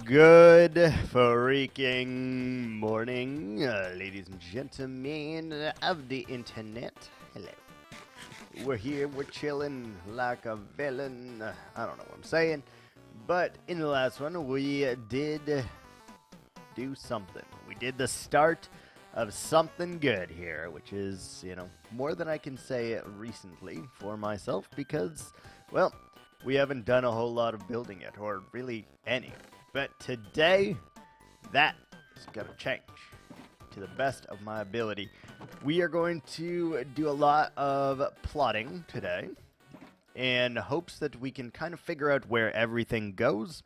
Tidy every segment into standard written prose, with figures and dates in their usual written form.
Good freaking morning, ladies and gentlemen of the internet. Hello. We're here, we're chilling like a villain. I don't know what I'm saying. But in the last one, we did do something. We did the start of something good here, which is, more than I can say recently for myself because, well, we haven't done a whole lot of building yet, or really any. But today, that is going to change to the best of my ability. We are going to do a lot of plotting today in hopes that we can kind of figure out where everything goes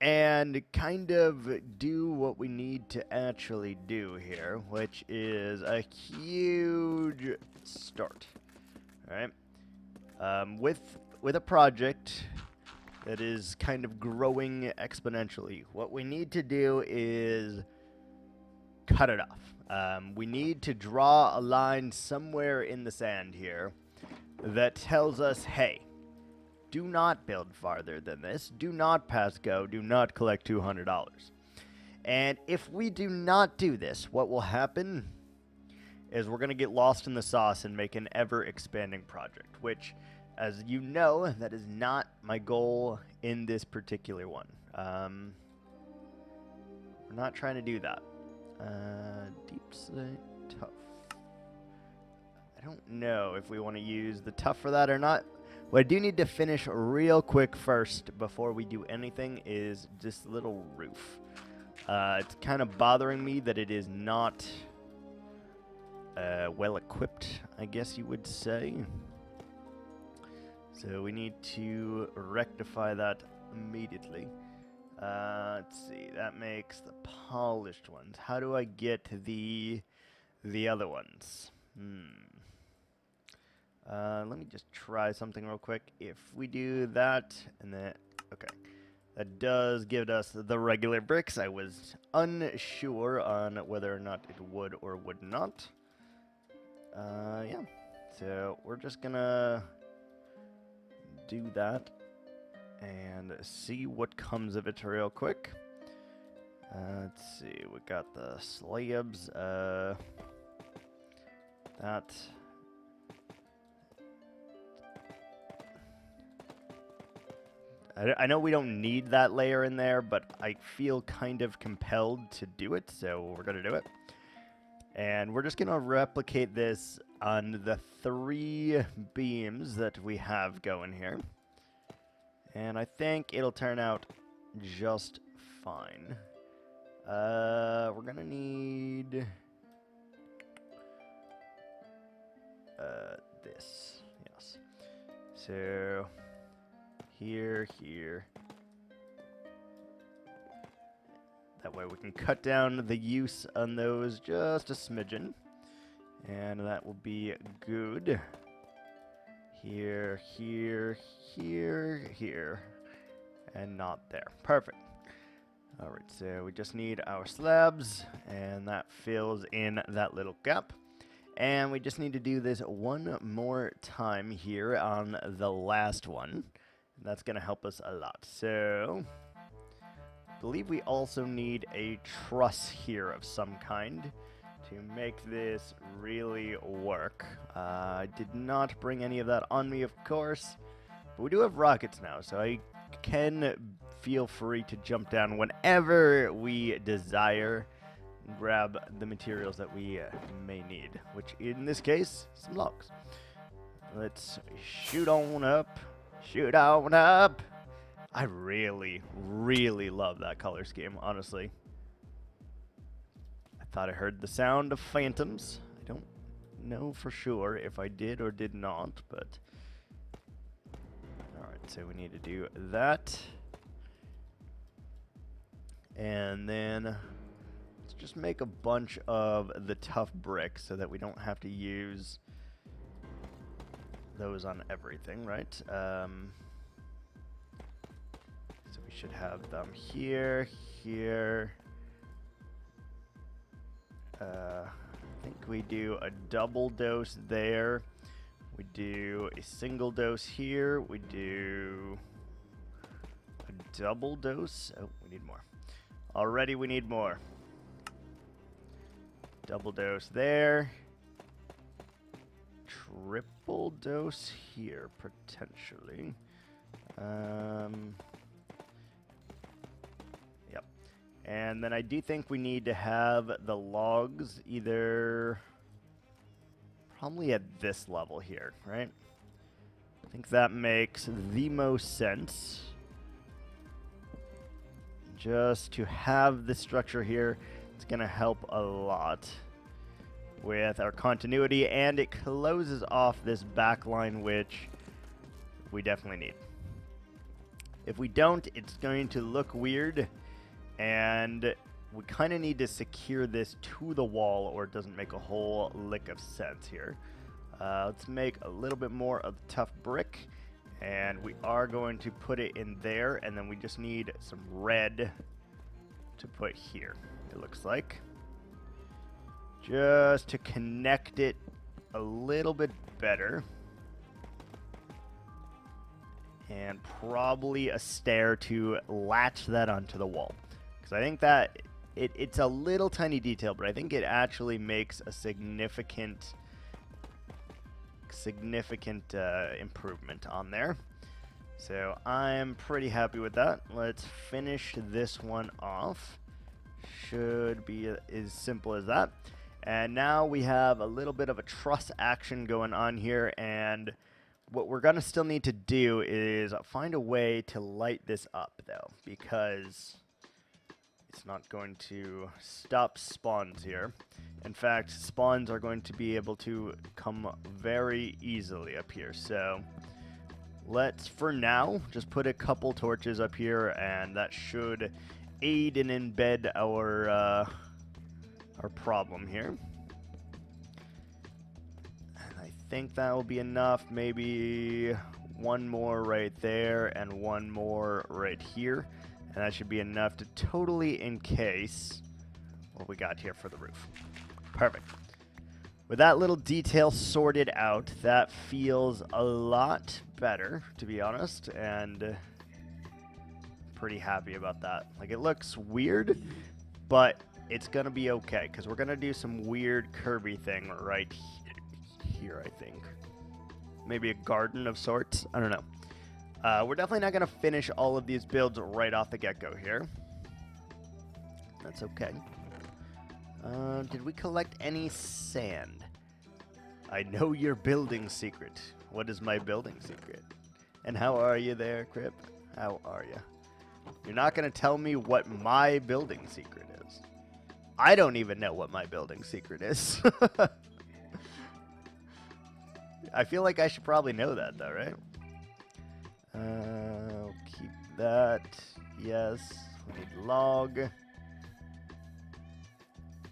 and kind of do what we need to actually do here, which is a huge start. All right. With a project that is kind of growing exponentially, what we need to do is cut it off. We need to draw a line somewhere in the sand here that tells us, hey, do not build farther than this. Do not pass go. Do not collect $200. And if we do not do this, what will happen is we're going to get lost in the sauce and make an ever-expanding project, which, as you know, that is not my goal in this particular one. We're not trying to do that. Deep slate, tough. I don't know if we want to use the tough for that or not. What I do need to finish real quick first before we do anything is this little roof. It's kind of bothering me that it is not well equipped, I guess you would say. So we need to rectify that immediately. Let's see, that makes the polished ones. How do I get the other ones? Let me just try something real quick. If we do that, and then, okay. That does give us the regular bricks. I was unsure on whether or not it would or would not. Yeah. So we're just gonna do that and see what comes of it real quick. Let's see, we got the slabs, that. I know we don't need that layer in there, but I feel kind of compelled to do it, so we're gonna do it. And we're just gonna replicate this on the 3 beams that we have going here. And I think it'll turn out just fine. We're gonna need this, yes. So here. That way we can cut down the use on those just a smidgen. And that will be good. Here, and not there. Perfect. Alright, so we just need our slabs, and that fills in that little gap. And we just need to do this one more time here on the last one. That's going to help us a lot. So, I believe we also need a truss here of some kind to make this really work. I did not bring any of that on me, of course, but we do have rockets now, so I can feel free to jump down whenever we desire and grab the materials that we may need, which in this case, some logs. Let's shoot on up. Shoot on up. I really, really love that color scheme, honestly. I thought I heard the sound of phantoms. I don't know for sure if I did or did not, but... Alright, so we need to do that. And then let's just make a bunch of the tough bricks so that we don't have to use those on everything, right? So we should have them here. I think we do a double dose there. We do a single dose here. We do a double dose. Oh, we need more. Already we need more. Double dose there. Triple dose here, potentially. Yep. And then I do think we need to have the logs either probably at this level here, right? I think that makes the most sense. Just to have this structure here, it's going to help a lot with our continuity, and it closes off this back line, which we definitely need. If we don't, it's going to look weird, and we kind of need to secure this to the wall, or it doesn't make a whole lick of sense here. Let's make a little bit more of tough brick, and we are going to put it in there, and then we just need some red to put here, it looks like. Just to connect it a little bit better. And probably a stair to latch that onto the wall. Because I think that it's a little tiny detail, but I think it actually makes a significant improvement on there. So I'm pretty happy with that. Let's finish this one off. Should be as simple as that. And now we have a little bit of a truss action going on here, and what we're going to still need to do is find a way to light this up, though, because it's not going to stop spawns here. In fact, spawns are going to be able to come very easily up here. So let's, for now, just put a couple torches up here, and that should aid and embed our problem here. And I think that will be enough. Maybe one more right there and one more right here. And that should be enough to totally encase what we got here for the roof. Perfect. With that little detail sorted out, that feels a lot better, to be honest, and pretty happy about that. Like, it looks weird, but it's gonna be okay, because we're gonna do some weird Kirby thing right here, I think. Maybe a garden of sorts? I don't know. We're definitely not gonna finish all of these builds right off the get-go here. That's okay. Did we collect any sand? I know your building secret. What is my building secret? And how are you there, Crip? How are you? You're not gonna tell me what my building secret is. I don't even know what my building secret is. I feel like I should probably know that, though, right? I'll keep that. Yes. We need log.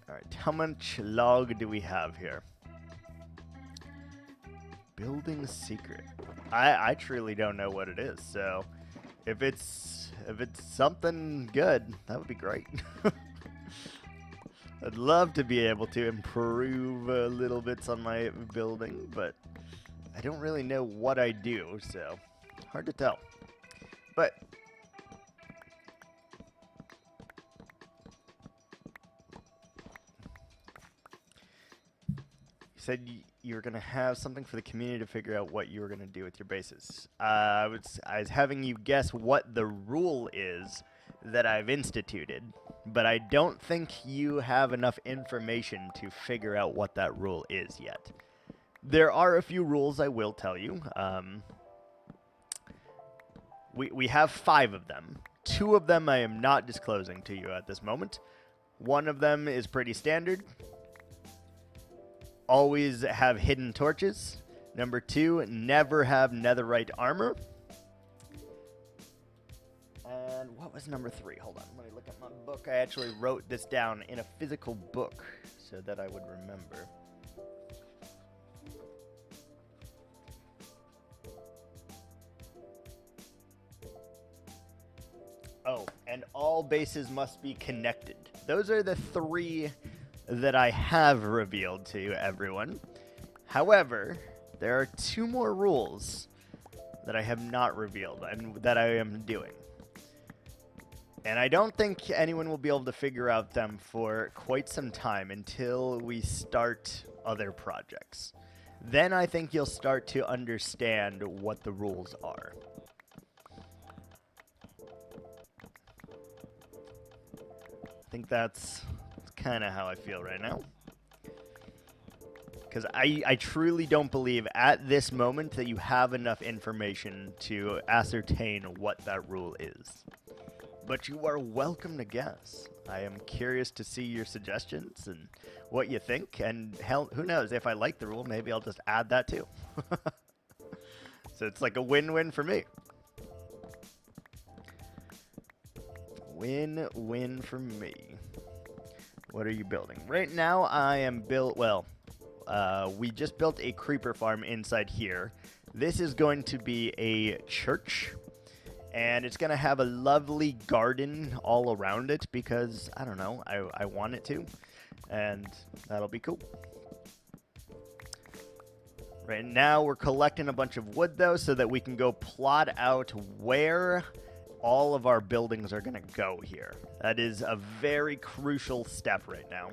Alright, how much log do we have here? Building secret. I truly don't know what it is, so if it's something good, that would be great. I'd love to be able to improve little bits on my building, but I don't really know what I do, so hard to tell. But you said you were going to have something for the community to figure out what you were going to do with your bases. I was having you guess what the rule is that I've instituted, but I don't think you have enough information to figure out what that rule is yet. There are a few rules I will tell you. We have 5 of them. 2 of them I am not disclosing to you at this moment. One of them is pretty standard. Always have hidden torches. Number 2, never have netherite armor. And what was number 3? Hold on, let me look at my book. I actually wrote this down in a physical book so that I would remember. Oh, and all bases must be connected. Those are the 3 that I have revealed to everyone. However, there are 2 more rules that I have not revealed and that I am doing. And I don't think anyone will be able to figure out them for quite some time until we start other projects. Then I think you'll start to understand what the rules are. I think that's kind of how I feel right now. Because I truly don't believe at this moment that you have enough information to ascertain what that rule is. But you are welcome to guess. I am curious to see your suggestions and what you think. And hell, who knows? If I like the rule, maybe I'll just add that too. So it's like a win-win for me. Win-win for me. What are you building? Right now, I am we just built a creeper farm inside here. This is going to be a church. And it's going to have a lovely garden all around it because, I don't know, I want it to. And that'll be cool. Right now, we're collecting a bunch of wood, though, so that we can go plot out where all of our buildings are going to go here. That is a very crucial step right now.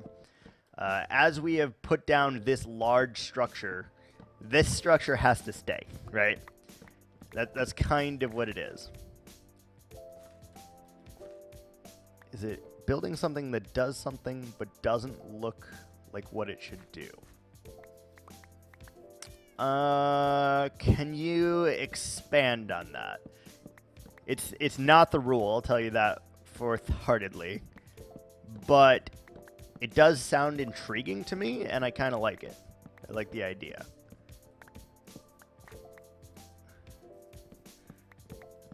As we have put down this large structure, this structure has to stay, right? That's kind of what it is. Is it building something that does something but doesn't look like what it should do? Can you expand on that? It's not the rule, I'll tell you that forth-heartedly. But it does sound intriguing to me, and I kind of like it. I like the idea.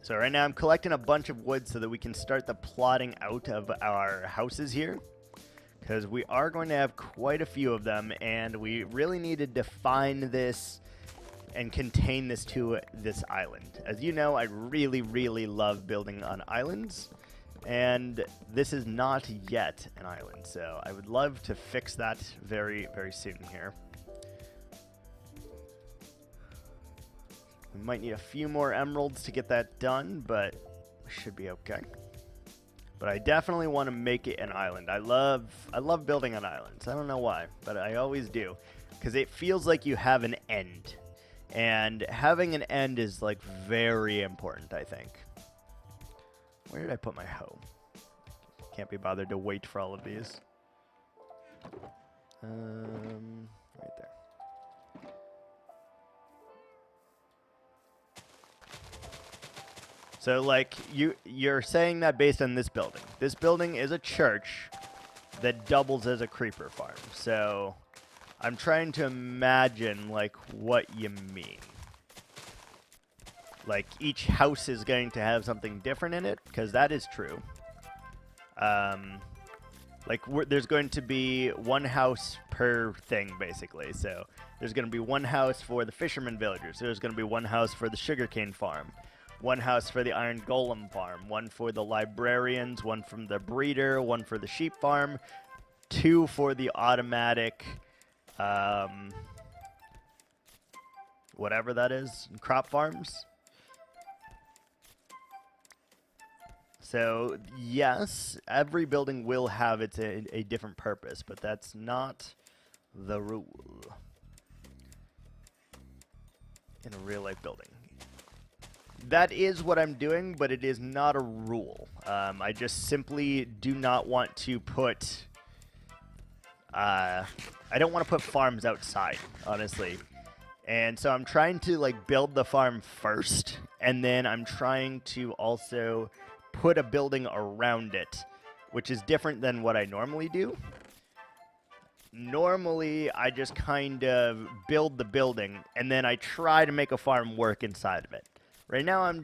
So right now I'm collecting a bunch of wood so that we can start the plotting out of our houses here. Because we are going to have quite a few of them, and we really need to define this and contain this to this island. As you know, I really, really love building on islands, and this is not yet an island. So I would love to fix that very, very soon here. We might need a few more emeralds to get that done, but we should be okay. But I definitely want to make it an island. I love building on islands. I don't know why, but I always do. Because it feels like you have an end. And having an end is like very important, I think. Where did I put my hoe? Can't be bothered to wait for all of these. Right there. So, like, you're saying that based on this building. This building is a church that doubles as a creeper farm. So, I'm trying to imagine, like, what you mean. Like, each house is going to have something different in it, because that is true. There's going to be one house per thing, basically. So, there's going to be one house for the fisherman villagers. There's going to be one house for the sugarcane farm. One house for the iron golem farm, one for the librarians, one from the breeder, one for the sheep farm, two for the automatic, whatever that is, crop farms. So, yes, every building will have a different purpose, but that's not the rule in a real-life building. That is what I'm doing, but it is not a rule. I just simply do not want to put... I don't want to put farms outside, honestly. And so I'm trying to, like, build the farm first, and then I'm trying to also put a building around it, which is different than what I normally do. Normally, I just kind of build the building, and then I try to make a farm work inside of it. Right now, I'm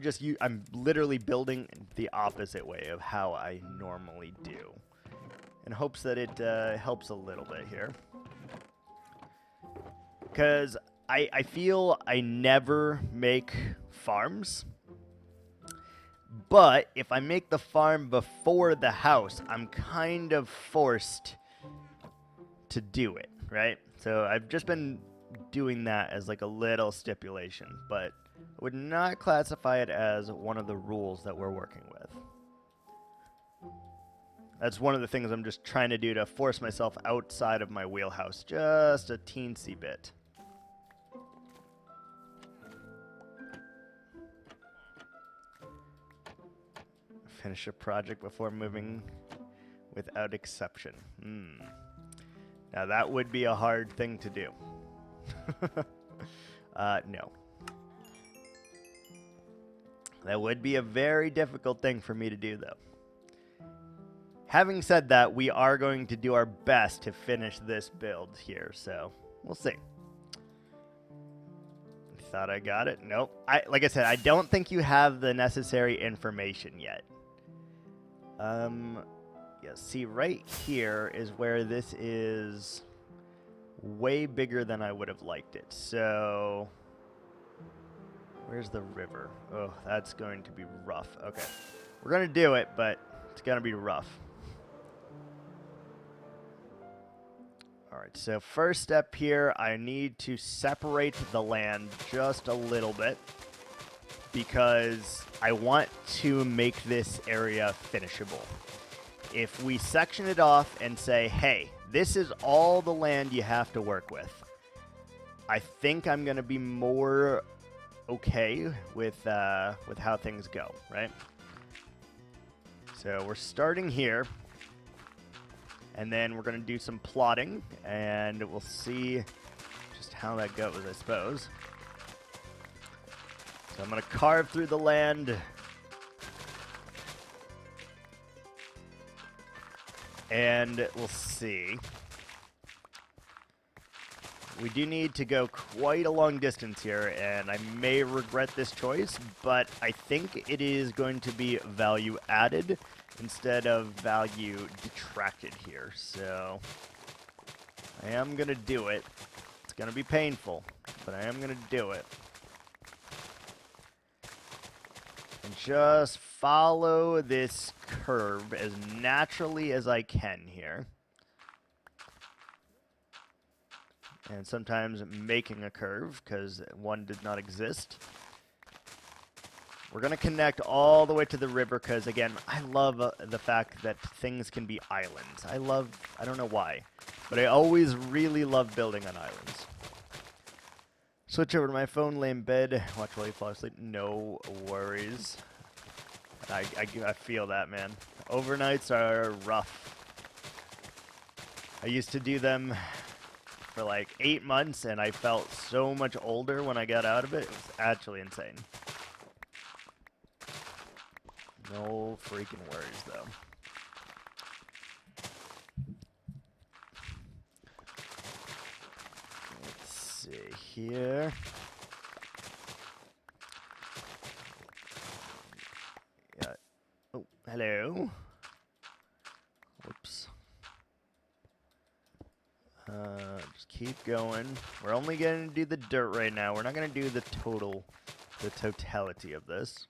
literally building the opposite way of how I normally do, in hopes that it helps a little bit here. Because I feel I never make farms, but if I make the farm before the house, I'm kind of forced to do it, right? So I've just been doing that as like a little stipulation, but I would not classify it as one of the rules that we're working with. That's one of the things I'm just trying to do to force myself outside of my wheelhouse just a teensy bit. Finish a project before moving without exception. Now that would be a hard thing to do. No. That would be a very difficult thing for me to do, though. Having said that, we are going to do our best to finish this build here, so we'll see. Thought I got it. Nope. Like I said, I don't think you have the necessary information yet. Yeah, see, right here is where this is way bigger than I would have liked it. So, where's the river? Oh, that's going to be rough. Okay. We're going to do it, but it's going to be rough. All right, so first step here, I need to separate the land just a little bit because I want to make this area finishable. If we section it off and say, hey, this is all the land you have to work with, I think I'm going to be more okay with how things go, right? So we're starting here, and then we're going to do some plotting, and we'll see just how that goes, I suppose. So I'm going to carve through the land. And we'll see. We do need to go quite a long distance here, and I may regret this choice, but I think it is going to be value added instead of value detracted here. So I am going to do it. It's going to be painful, but I am going to do it. And just follow this curve as naturally as I can here. And sometimes making a curve, because one did not exist. We're going to connect all the way to the river, because, again, I love the fact that things can be islands. I don't know why, but I always really love building on islands. Switch over to my phone, lay in bed, watch while you fall asleep. No worries. I feel that, man. Overnights are rough. I used to do them for like 8 months, and I felt so much older when I got out of it. It was actually insane. No freaking worries, though. Let's see here. Yeah. Oh, hello. Whoops. Just keep going. We're only going to do the dirt right now. We're not going to do the totality of this.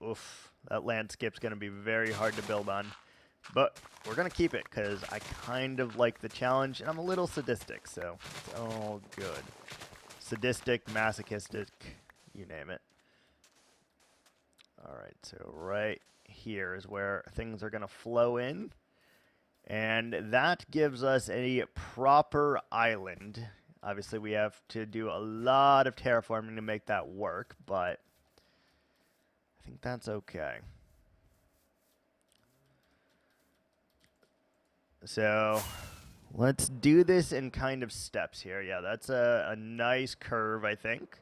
Oof. That landscape's going to be very hard to build on. But we're going to keep it because I kind of like the challenge, and I'm a little sadistic, so it's all good. Sadistic, masochistic, you name it. All right, so right here is where things are going to flow in. And that gives us a proper island. Obviously, we have to do a lot of terraforming to make that work, but I think that's okay. So let's do this in kind of steps here. Yeah, that's a nice curve, I think.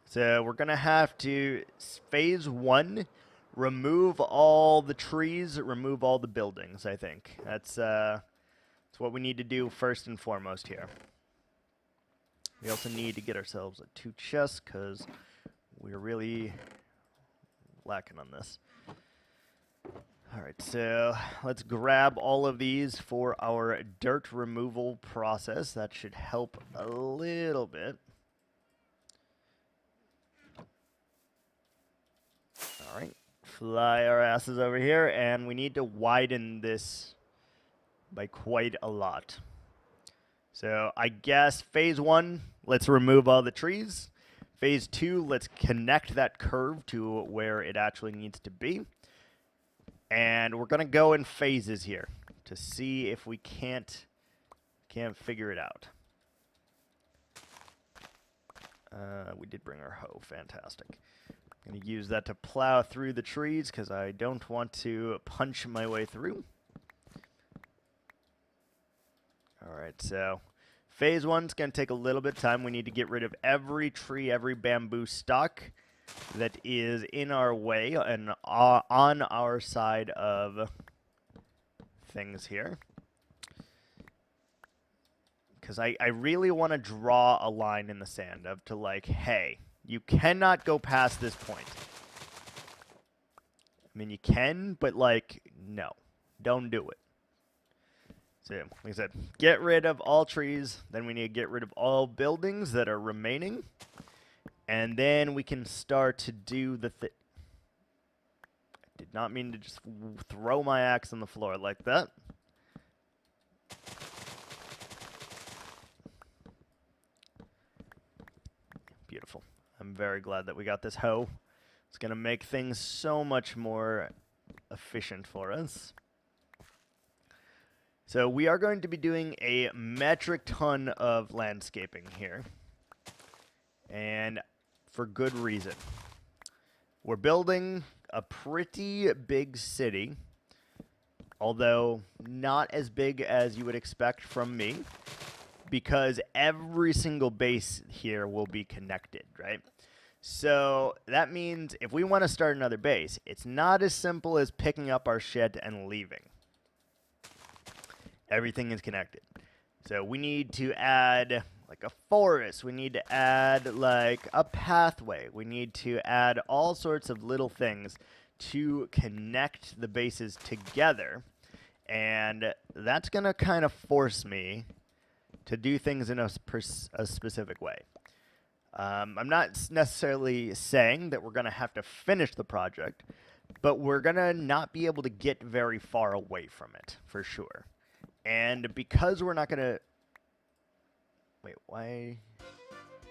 So we're going to have to, phase 1, remove all the trees, remove all the buildings, I think. That's what we need to do first and foremost here. We also need to get ourselves 2 chests because we're really lacking on this. All right, so let's grab all of these for our dirt removal process. That should help a little bit. All right, fly our asses over here, and we need to widen this by quite a lot. So I guess phase 1, let's remove all the trees. Phase 2, let's connect that curve to where it actually needs to be. And we're going to go in phases here to see if we can't figure it out. We did bring our hoe. Fantastic. I'm going to use that to plow through the trees because I don't want to punch my way through. Alright, so phase 1's going to take a little bit of time. We need to get rid of every tree, every bamboo stalk that is in our way and on our side of things here. Because I really want to draw a line in the sand of to like, hey, you cannot go past this point. I mean, you can, but like, no, don't do it. So, like I said, get rid of all trees. Then we need to get rid of all buildings that are remaining. And then we can start to do the thing. I did not mean to just throw my axe on the floor like that. Beautiful. I'm very glad that we got this hoe. It's going to make things so much more efficient for us. So we are going to be doing a metric ton of landscaping here. And for good reason. We're building a pretty big city. Although not as big as you would expect from me. Because every single base here will be connected, right? So that means if we want to start another base, it's not as simple as picking up our shit and leaving. Everything is connected. So we need to add like a forest. We need to add like a pathway. We need to add all sorts of little things to connect the bases together. And that's going to kind of force me to do things in a specific way. I'm not necessarily saying that we're going to have to finish the project, but we're going to not be able to get very far away from it, for sure. And because we're not going to... Wait, why...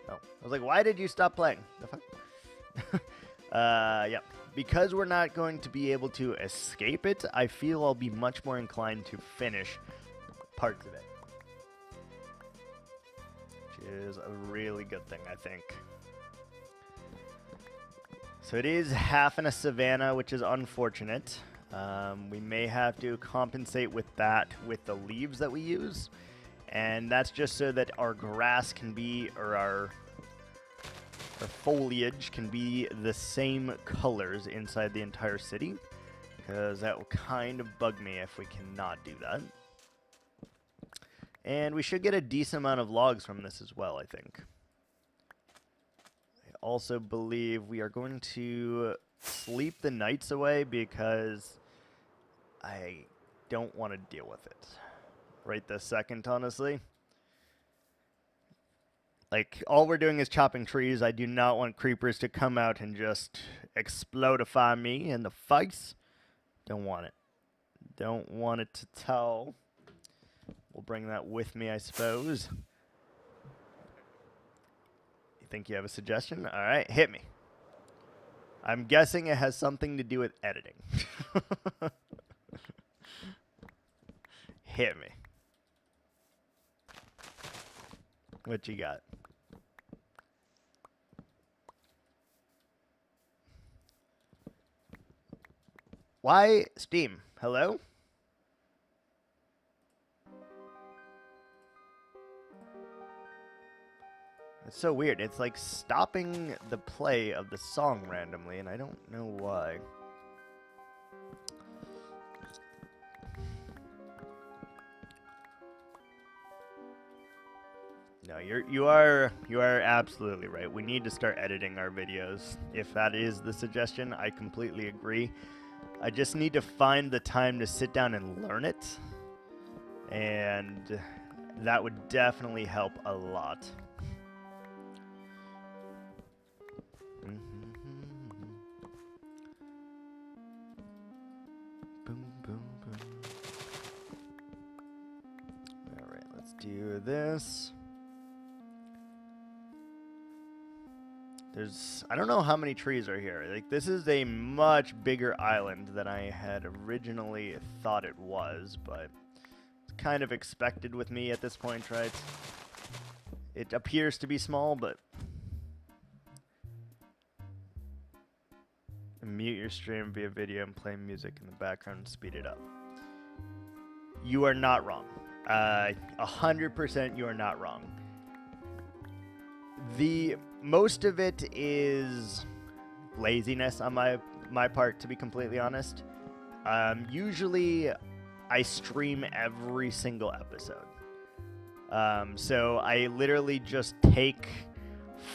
Oh, I was like, why did you stop playing? The fuck? Yeah. Because we're not going to be able to escape it, I feel I'll be much more inclined to finish parts of it. Which is a really good thing, I think. So it is half in a savanna, which is unfortunate. We may have to compensate with that with the leaves that we use. And that's just so that our grass can be, or our foliage can be the same colors inside the entire city. Because that will kind of bug me if we cannot do that. And we should get a decent amount of logs from this as well, I think. I also believe we are going to sleep the nights away because I don't want to deal with it right this second, honestly. Like, all we're doing is chopping trees. I do not want creepers to come out and just explodify me in the face. Don't want it. Don't want it to tell. We'll bring that with me, I suppose. You think you have a suggestion? All right, hit me. I'm guessing it has something to do with editing. Hit me. What you got? Why Steam? Hello? It's so weird. It's like stopping the play of the song randomly, and I don't know why. No, you are absolutely right. We need to start editing our videos. If that is the suggestion, I completely agree. I just need to find the time to sit down and learn it. And that would definitely help a lot. Boom, boom, boom. Alright, let's do this. I don't know how many trees are here. Like, this is a much bigger island than I had originally thought it was, but it's kind of expected with me at this point, right? It appears to be small, but mute your stream via video and play music in the background and speed it up. You are not wrong. 100% you are not wrong. Most of it is laziness on my part, to be completely honest. Usually I stream every single episode. So I literally just take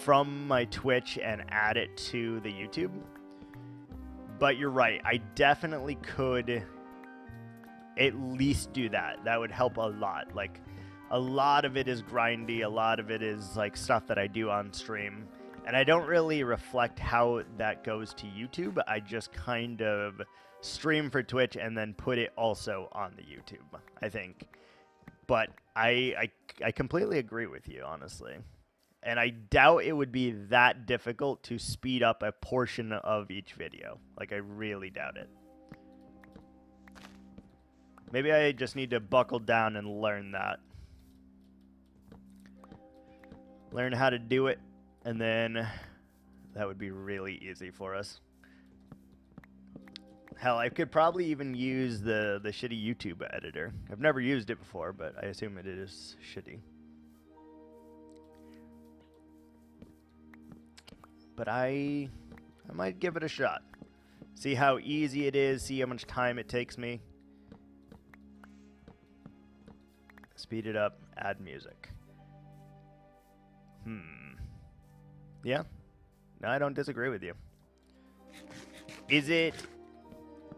from my Twitch and add it to the YouTube. But you're right, I definitely could at least do that. That would help a lot. Like, a lot of it is grindy, a lot of it is like stuff that I do on stream, and I don't really reflect how that goes to YouTube. I just kind of stream for Twitch and then put it also on the YouTube, I think. But I completely agree with you, honestly. And I doubt it would be that difficult to speed up a portion of each video. Like, I really doubt it. Maybe I just need to buckle down and learn that. Learn how to do it, and then that would be really easy for us. Hell, I could probably even use the shitty YouTube editor. I've never used it before, but I assume it is shitty. But I might give it a shot. See how easy it is, see how much time it takes me. Speed it up, add music. Yeah. No, I don't disagree with you. Is it...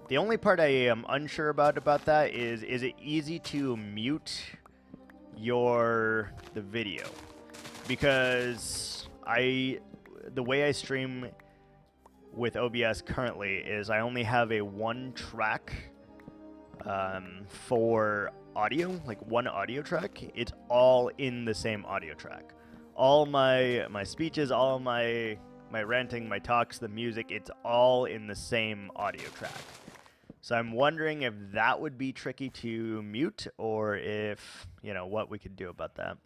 The only part I am unsure about that is it easy to mute the video? Because the way I stream with OBS currently is I only have a one track for audio, like one audio track. It's all in the same audio track. All my speeches, all my ranting, my talks, the music, it's all in the same audio track. So I'm wondering if that would be tricky to mute, or if, what we could do about that.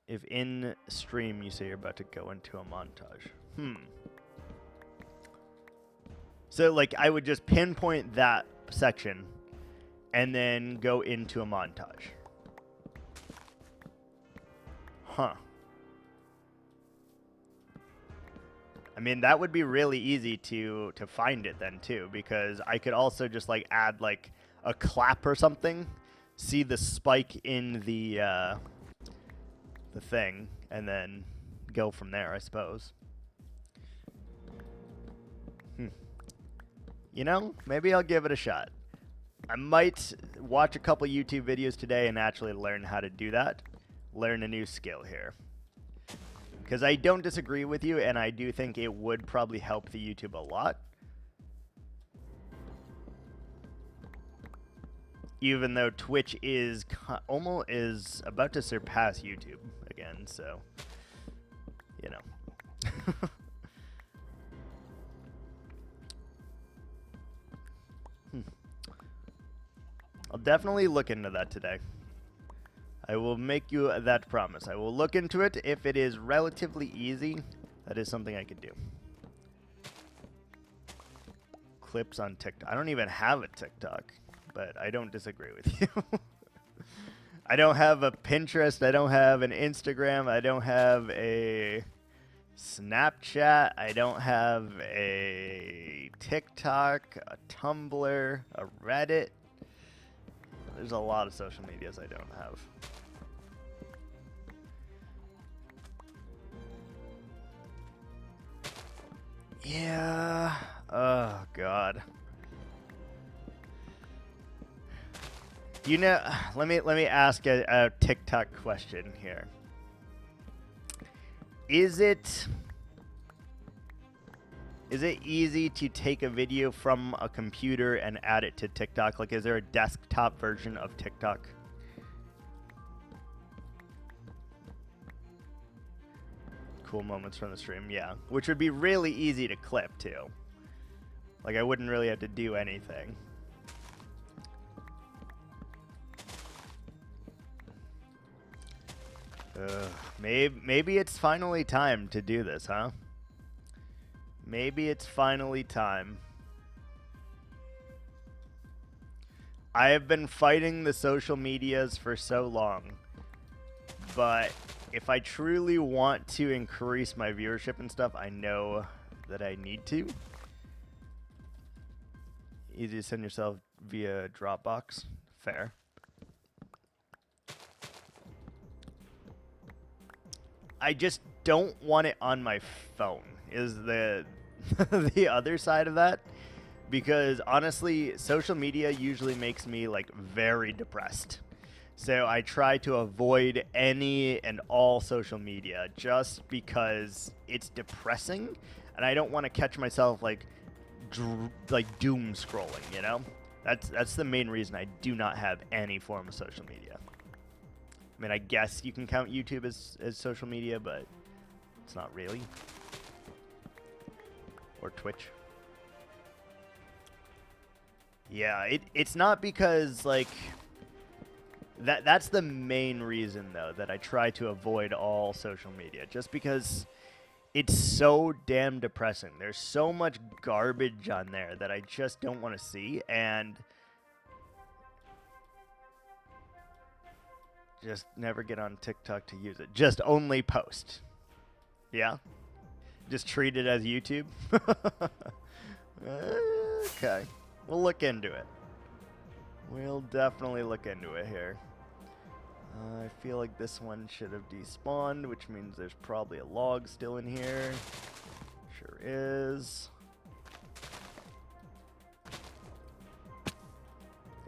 If in stream you say you're about to go into a montage. So, like, I would just pinpoint that section and then go into a montage. Huh. I mean, that would be really easy to find it then, too, because I could also just, like, add, like, a clap or something, see the spike in the thing, and then go from there, I suppose. Maybe I'll give it a shot. I might watch a couple YouTube videos today and actually learn how to do that. Learn a new skill here. Because I don't disagree with you, and I do think it would probably help the YouTube a lot. Even though Twitch is almost about to surpass YouTube again, so, I'll definitely look into that today. I will make you that promise. I will look into it. If it is relatively easy, that is something I could do. Clips on TikTok. I don't even have a TikTok, but I don't disagree with you. I don't have a Pinterest. I don't have an Instagram. I don't have a Snapchat. I don't have a TikTok, a Tumblr, a Reddit. There's a lot of social medias I don't have. Yeah. Oh, God. Let me ask a TikTok question here. Is Is it easy to take a video from a computer and add it to TikTok? Like, is there a desktop version of TikTok? Cool moments from the stream, yeah. Which would be really easy to clip, too. Like, I wouldn't really have to do anything. Maybe it's finally time to do this, huh? Maybe it's finally time. I have been fighting the social medias for so long, but if I truly want to increase my viewership and stuff, I know that I need to. Easy to send yourself via Dropbox. Fair. I just don't want it on my phone, is the the other side of that. Because honestly, social media usually makes me like very depressed. So I try to avoid any and all social media just because it's depressing, and I don't want to catch myself like doom scrolling, you know? That's the main reason I do not have any form of social media. I mean, I guess you can count YouTube as social media, but it's not really. Or Twitch. Yeah, it's not because, like, that's the main reason, though, that I try to avoid all social media. Just because it's so damn depressing. There's so much garbage on there that I just don't want to see, and just never get on TikTok to use it. Just only post. Yeah? Just treat it as YouTube? Okay. We'll look into it. We'll definitely look into it here. I feel like this one should have despawned, which means there's probably a log still in here. Sure is.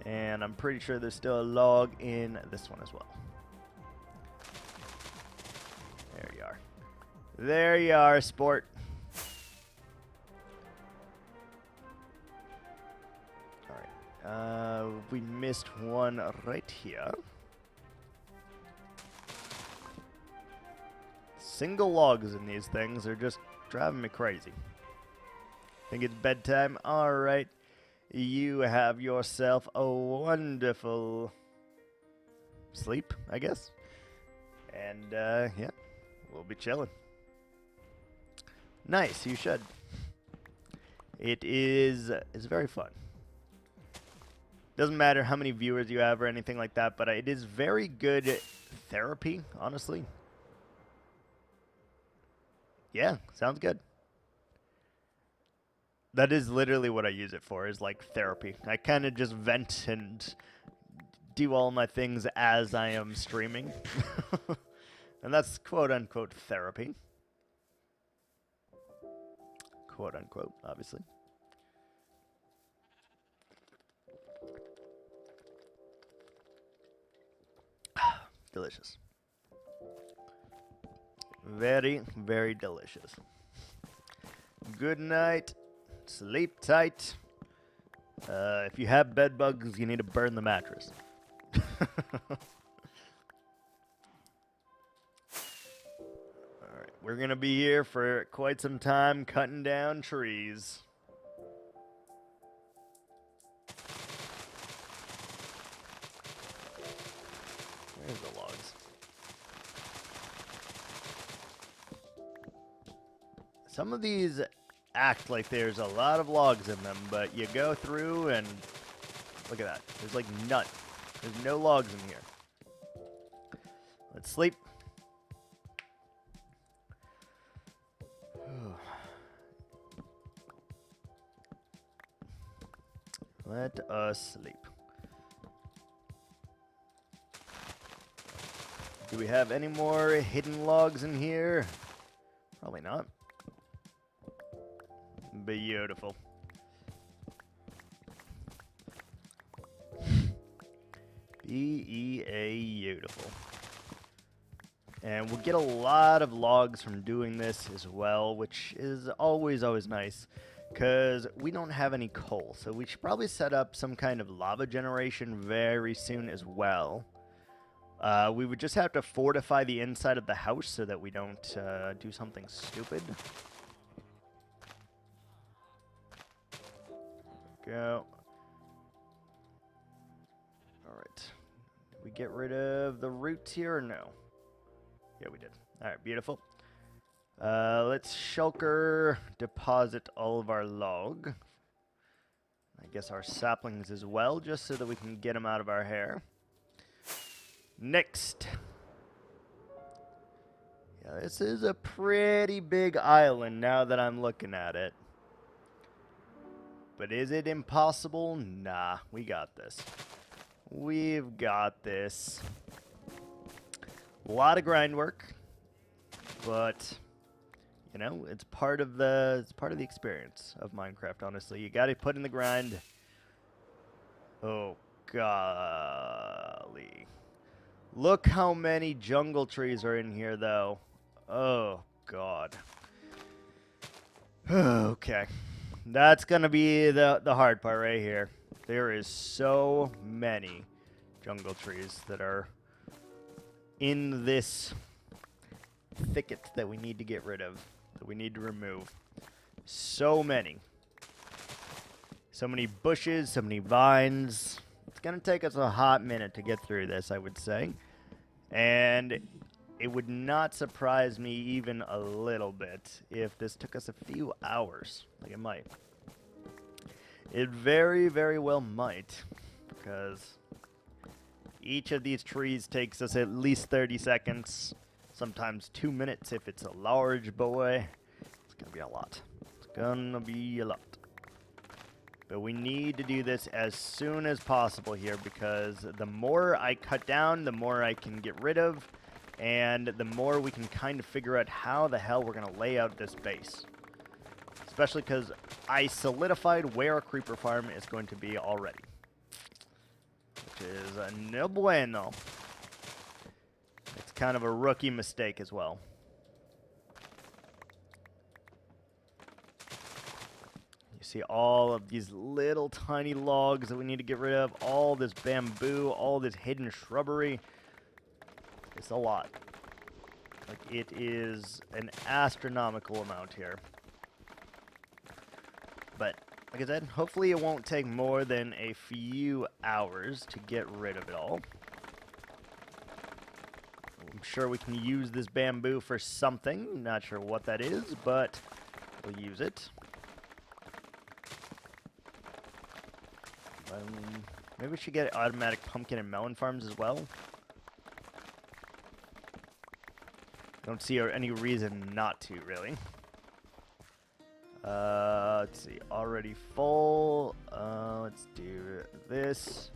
And I'm pretty sure there's still a log in this one as well. There you are. There you are, sport. We missed one right here. Single logs in these things are just driving me crazy. Think it's bedtime? Alright. You have yourself a wonderful sleep, I guess. And, yeah, we'll be chilling. Nice, you should. It's very fun. Doesn't matter how many viewers you have or anything like that, but it is very good therapy, honestly. Yeah, sounds good. That is literally what I use it for, is like therapy. I kind of just vent and do all my things as I am streaming. And that's quote-unquote therapy. Quote-unquote, obviously. Delicious. Very, very delicious. Good night. Sleep tight. If you have bed bugs, you need to burn the mattress. Alright, we're gonna be here for quite some time cutting down trees. There's the logs. Some of these act like there's a lot of logs in them, but you go through and look at that. There's like none. There's no logs in here. Let's sleep. Let us sleep. Do we have any more hidden logs in here? Probably not. Beautiful. Beautiful. And we'll get a lot of logs from doing this as well, which is always nice, because we don't have any coal. So we should probably set up some kind of lava generation very soon as well. We would just have to fortify the inside of the house so that we don't do something stupid. Go. Alright. Did we get rid of the roots here or no? Yeah, we did. Alright, beautiful. Let's shulker deposit all of our log. I guess our saplings as well, just so that we can get them out of our hair. Next. Yeah, this is a pretty big island now that I'm looking at it. But is it impossible? Nah, we got this. We've got this. A lot of grind work, but you know, it's part of the experience of Minecraft, honestly. You got to put in the grind. Oh golly. Look how many jungle trees are in here though. Oh god. Okay. That's going to be the hard part right here. There is so many jungle trees that are in this thicket that we need to get rid of, that we need to remove. So many. So many bushes, so many vines. It's going to take us a hot minute to get through this, I would say. And it would not surprise me even a little bit if this took us a few hours, like it might. It very, very well might, because each of these trees takes us at least 30 seconds, sometimes 2 minutes if it's a large boy. It's going to be a lot. It's going to be a lot. But we need to do this as soon as possible here, because the more I cut down, the more I can get rid of, and the more we can kind of figure out how the hell we're going to lay out this base. Especially because I solidified where a creeper farm is going to be already. Which is no bueno. It's kind of a rookie mistake as well. You see all of these little tiny logs that we need to get rid of. All this bamboo, all this hidden shrubbery. It's a lot. Like, it is an astronomical amount here. But, like I said, hopefully it won't take more than a few hours to get rid of it all. I'm sure we can use this bamboo for something. Not sure what that is, but we'll use it. Maybe we should get automatic pumpkin and melon farms as well. I don't see any reason not to, really. Let's see, already full. Let's do this.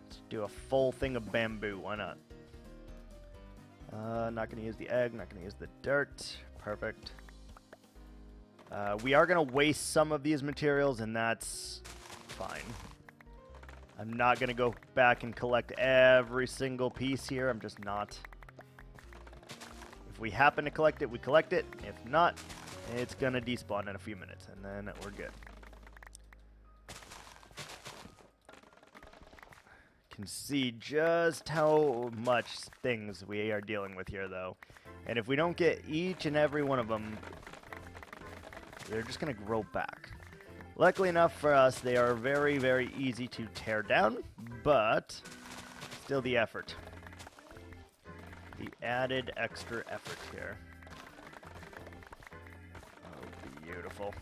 Let's do a full thing of bamboo, why not? Not gonna use the egg, not gonna use the dirt. Perfect. We are gonna waste some of these materials, and that's fine. I'm not gonna go back and collect every single piece here, I'm just not. If we happen to collect it, we collect it. If not, it's going to despawn in a few minutes, and then we're good. Can see just how much things we are dealing with here, though. And if we don't get each and every one of them, they're just going to grow back. Luckily enough for us, they are very, very easy to tear down, but still the effort. The added extra effort here. Beautiful.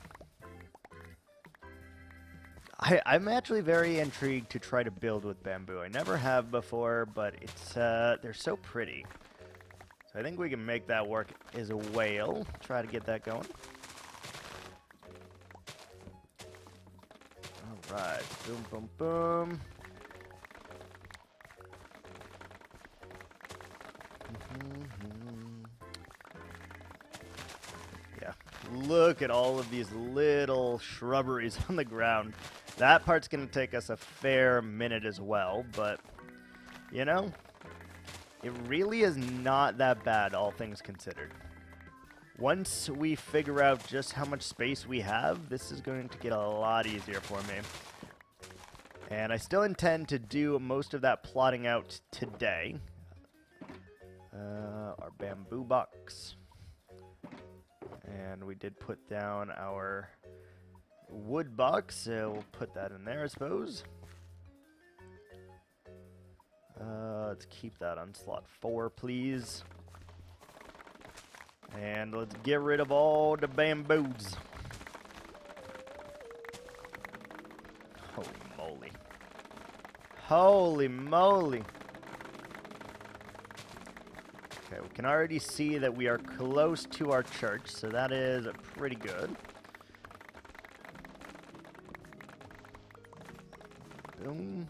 I'm actually very intrigued to try to build with bamboo. I never have before, but it's they're so pretty. So I think we can make that work as a whale. Try to get that going. Alright. Boom, boom, boom. Look at all of these little shrubberies on the ground. That part's going to take us a fair minute as well, but, you know, It really is not that bad, all things considered. Once we figure out just how much space we have, this is going to get a lot easier for me. And I still intend to do most of that plotting out today. Our bamboo box. And we did put down our wood box, so we'll put that in there, I suppose. Let's keep that on slot 4, please. And let's get rid of all the bamboos. Holy moly. Holy moly. Okay, we can already see that we are close to our church, so that is pretty good. Boom.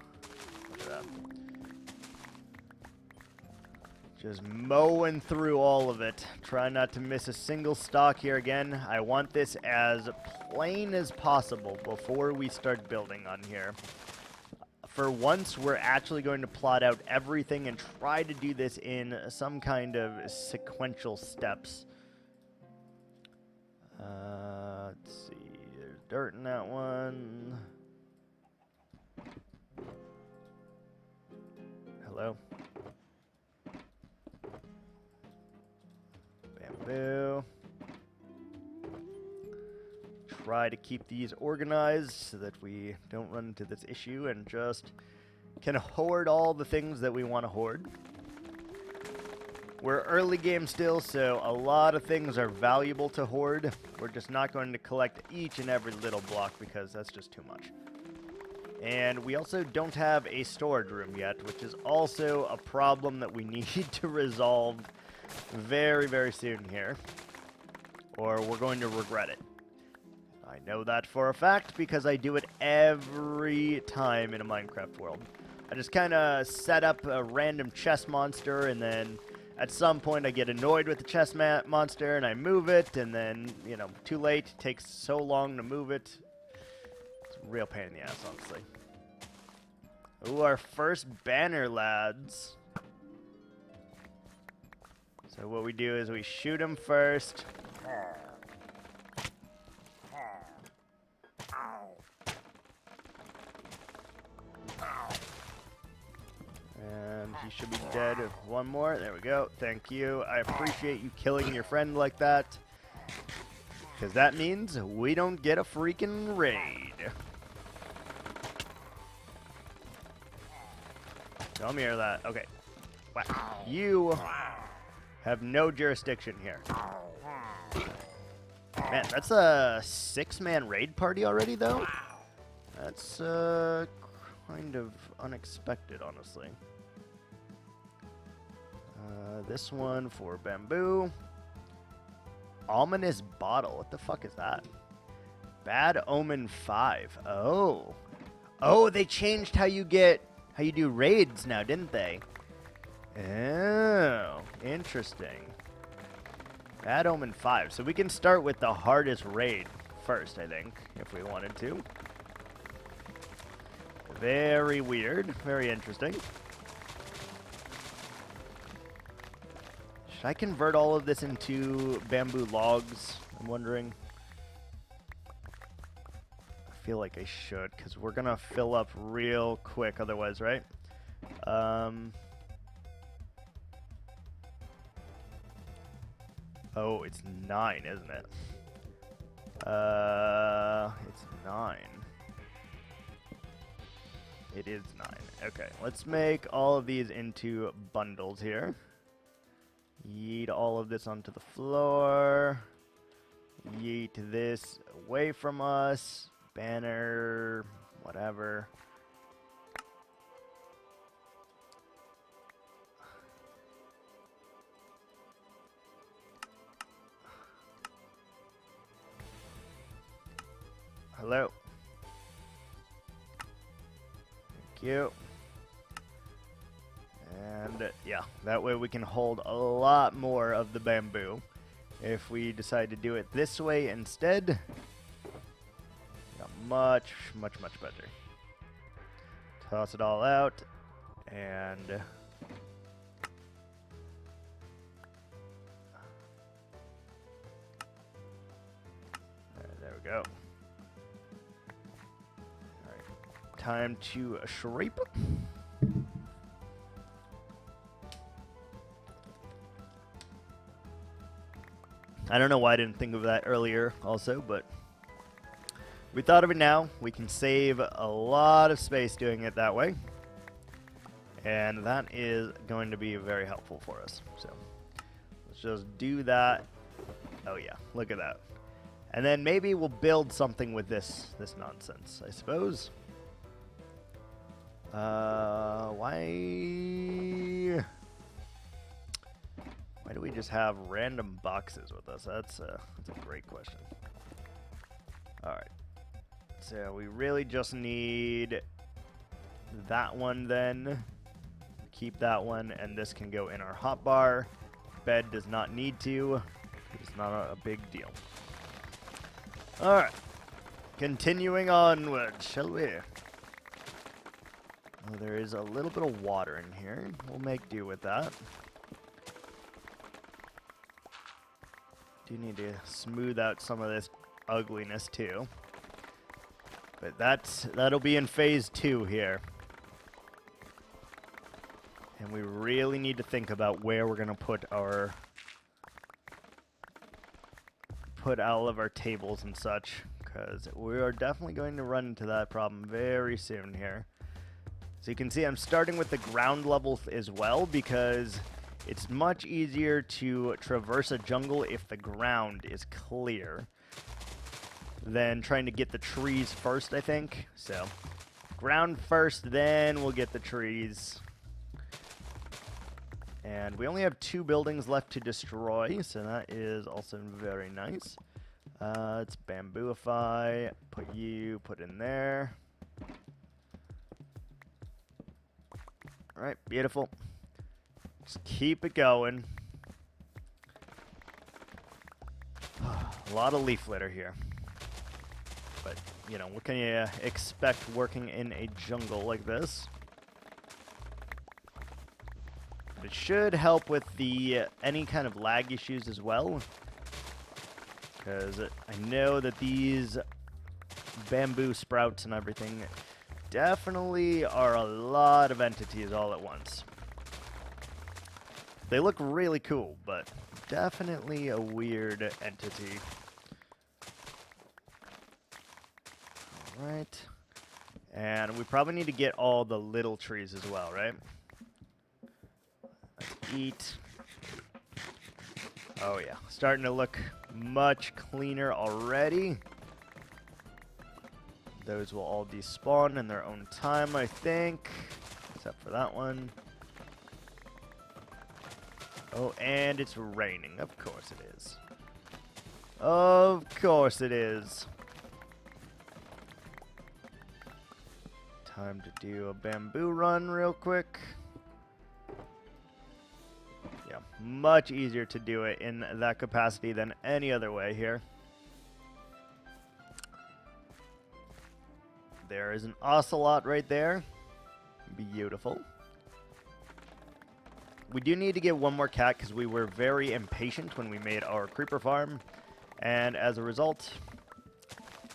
Look at that. Just mowing through all of it. Try not to miss a single stalk here again. I want this as plain as possible before we start building on here. For once, we're actually going to plot out everything and try to do this in some kind of sequential steps. Let's see. There's dirt in that one. Hello? Bamboo. Try to keep these organized so that we don't run into this issue and just can hoard all the things that we want to hoard. We're early game still, so a lot of things are valuable to hoard. We're just not going to collect each and every little block because that's just too much. And we also don't have a storage room yet, which is also a problem that we need to resolve very, very soon here, or we're going to regret it. I know that for a fact because I do it every time in a Minecraft world. I just kind of set up a random chest monster, and then at some point I get annoyed with the chest monster and I move it, and then, you know, too late. It takes so long to move it. It's a real pain in the ass, honestly. Ooh, our first banner, lads. So what we do is we shoot him first. And he should be dead. One more. There we go. Thank you. I appreciate you killing your friend like that, because that means we don't get a freaking raid. Tell me that. Okay. Wow. You have no jurisdiction here. Man, that's a 6-man raid party already, though? That's kind of unexpected, honestly. This one for bamboo. Ominous bottle. What the fuck is that? Bad Omen 5. Oh. Oh, they changed how you do raids now, didn't they? Oh, interesting. Bad Omen 5. So we can start with the hardest raid first, I think, if we wanted to. Very weird. Very interesting. Should I convert all of this into bamboo logs? I'm wondering. I feel like I should, because we're going to fill up real quick otherwise, right? Oh, it's 9, isn't it? It's 9. It is 9. Okay, let's make all of these into bundles here. Yeet all of this onto the floor. Yeet this away from us. Banner, whatever. Hello. Thank you. And yeah, that way we can hold a lot more of the bamboo. If we decide to do it this way instead, much, much, much better. Toss it all out, and go. Alright. Time to scrape. I don't know why I didn't think of that earlier also, but we thought of it now. We can save a lot of space doing it that way. And that is going to be very helpful for us. So let's just do that. Oh yeah, look at that. And then maybe we'll build something with this nonsense, I suppose. Why do we just have random boxes with us? That's a great question. All right. So we really just need that one then. Keep that one, and this can go in our hotbar. Bed does not need to. It's not a big deal. All right. Continuing onward, shall we? Oh, there is a little bit of water in here. We'll make do with that. Do need to smooth out some of this ugliness too. But that'll be in phase 2 here. And we really need to think about where we're going to put all of our tables and such, because we are definitely going to run into that problem very soon here. So you can see I'm starting with the ground level as well, because it's much easier to traverse a jungle if the ground is clear than trying to get the trees first, I think. So ground first, then we'll get the trees. And we only have 2 buildings left to destroy, so that is also very nice. Let's bambooify, put in there. Alright, beautiful. Just keep it going. A lot of leaf litter here. But, you know, what can you expect working in a jungle like this? But it should help with the any kind of lag issues as well. Because I know that these bamboo sprouts and everything definitely are a lot of entities all at once. They look really cool, but definitely a weird entity. Alright. And we probably need to get all the little trees as well, right? Let's eat. Oh yeah, starting to look much cleaner already. Those will all despawn in their own time, I think. Except for that one. Oh, and it's raining. Of course it is. Of course it is. Time to do a bamboo run real quick. Yeah, much easier to do it in that capacity than any other way here. There is an ocelot right there. Beautiful. We do need to get one more cat because we were very impatient when we made our creeper farm. And as a result,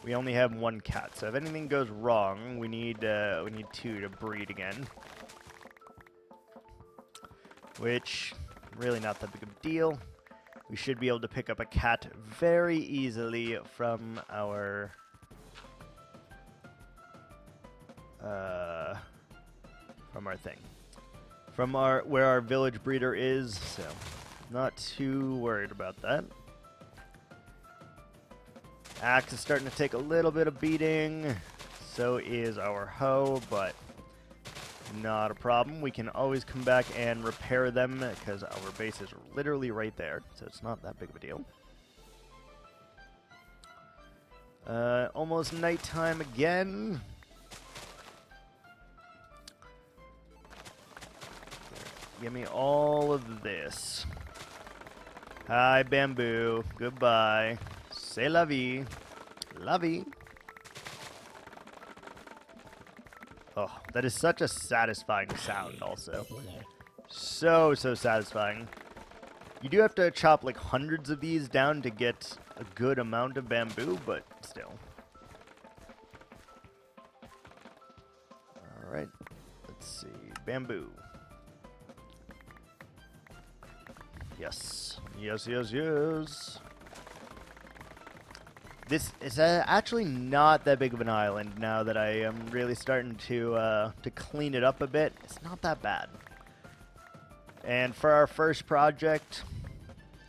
we only have 1 cat. So if anything goes wrong, we need 2 to breed again. Which, really not that big of a deal. We should be able to pick up a cat very easily from our... thing. From where our village breeder is, so not too worried about that. Axe is starting to take a little bit of beating. So is our hoe, but not a problem. We can always come back and repair them because our base is literally right there, so it's not that big of a deal. Almost nighttime again. Give me all of this. Hi, bamboo. Goodbye. C'est la vie. La vie. Oh, that is such a satisfying sound also. So satisfying. You do have to chop like hundreds of these down to get a good amount of bamboo, but still. Alright, let's see. Bamboo. Yes. Yes, yes, yes. This is actually not that big of an island now that I am really starting to clean it up a bit. It's not that bad. And for our first project,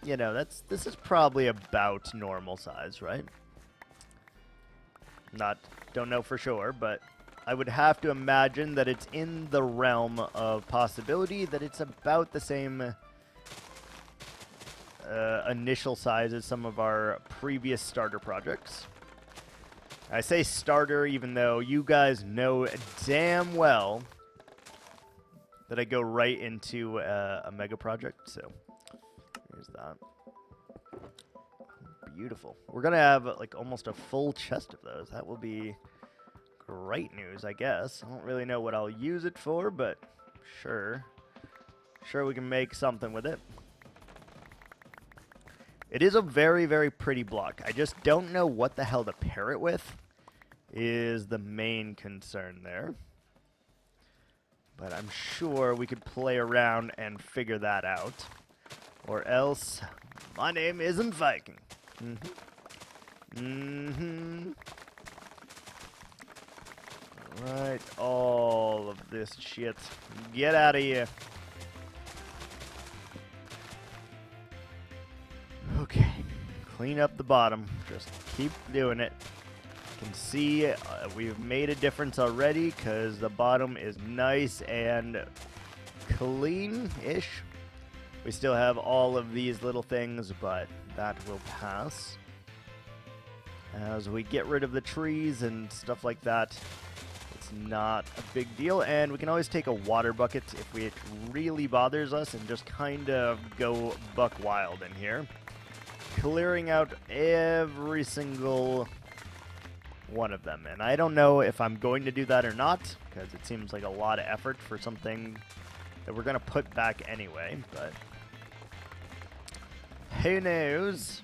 you know, this is probably about normal size, right? Don't know for sure, but I would have to imagine that it's in the realm of possibility that it's about the same initial size as some of our previous starter projects. I say starter even though you guys know damn well that I go right into a mega project, so here's that. Beautiful. We're gonna have like almost a full chest of those. That will be great news, I guess. I don't really know what I'll use it for, but sure we can make something with it. It is a very, very pretty block. I just don't know what the hell to pair it with is the main concern there. But I'm sure we could play around and figure that out. Or else, my name isn't Viking. Right, all of this shit. Get out of here. Okay, clean up the bottom. Just keep doing it. You can see we've made a difference already because the bottom is nice and clean-ish. We still have all of these little things, but that will pass. As we get rid of the trees and stuff like that, it's not a big deal. And we can always take a water bucket if it really bothers us and just kind of go buck wild in here. Clearing out every single one of them. And I don't know if I'm going to do that or not, because it seems like a lot of effort for something that we're going to put back anyway, but who knows?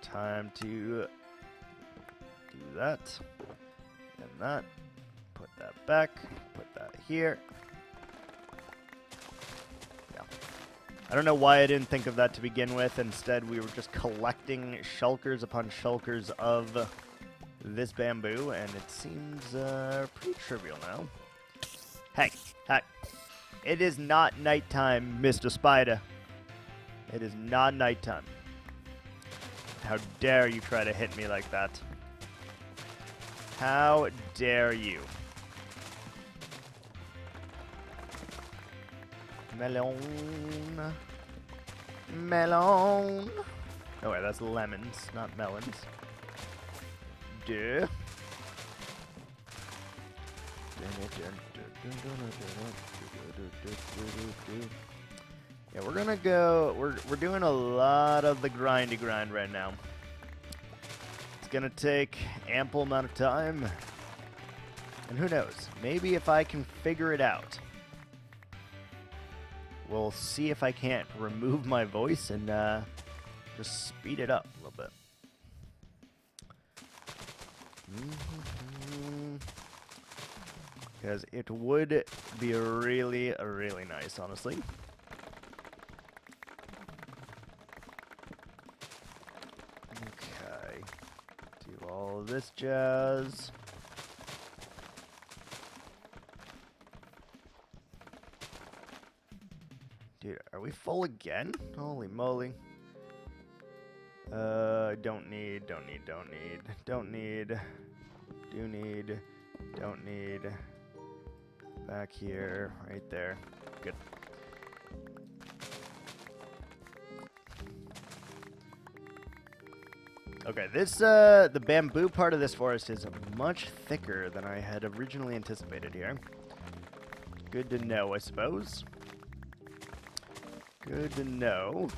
Time to do that and that. Put that back. Put that here. Yeah. I don't know why I didn't think of that to begin with. Instead, we were just collecting shulkers upon shulkers of this bamboo, and it seems pretty trivial now. Hey, hey. It is not nighttime, Mr. Spider. It is not nighttime. How dare you try to hit me like that? How dare you? Melon. Melon. Oh wait, that's lemons, not melons. Duh. Yeah, we're gonna go. We're doing a lot of the grindy grind right now. It's gonna take ample amount of time, and who knows? Maybe if I can figure it out, we'll see if I can't remove my voice and just speed it up a little bit. Because it would be really, really nice, honestly. Okay. Do all of this jazz. Dude, are we full again? Holy moly. Don't need. Back here, right there. Good. Okay, this, the bamboo part of this forest is much thicker than I had originally anticipated here. Good to know, I suppose. Good to know.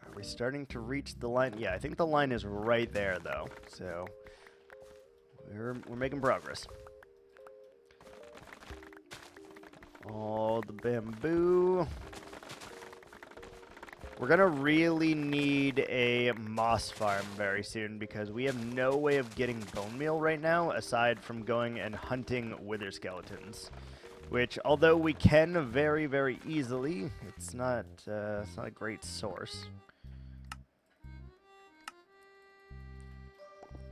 Are we starting to reach the line? Yeah, I think the line is right there, though. So we're making progress. All the bamboo. We're gonna really need a moss farm very soon because we have no way of getting bone meal right now aside from going and hunting wither skeletons. Which, although we can very, very easily, it's not a great source.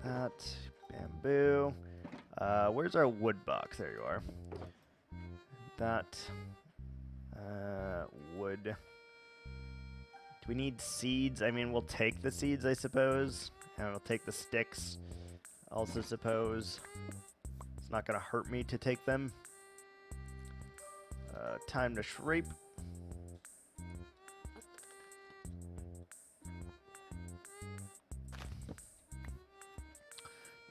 That bamboo. Where's our wood box? There you are. That wood. Do we need seeds? I mean, we'll take the seeds, I suppose. And we'll take the sticks, also suppose. It's not gonna hurt me to take them. Time to shriep.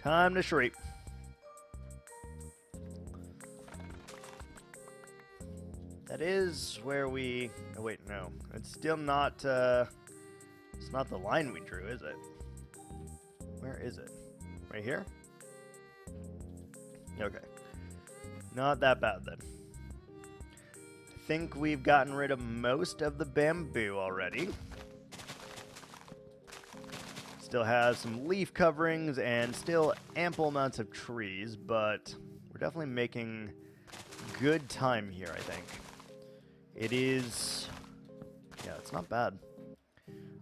Time to shriep. That is where we... Oh, wait, no. It's still not, it's not the line we drew, is it? Where is it? Right here? Okay. Not that bad, then. I think we've gotten rid of most of the bamboo already. Still has some leaf coverings and still ample amounts of trees, but we're definitely making good time here, I think. It is... Yeah, it's not bad.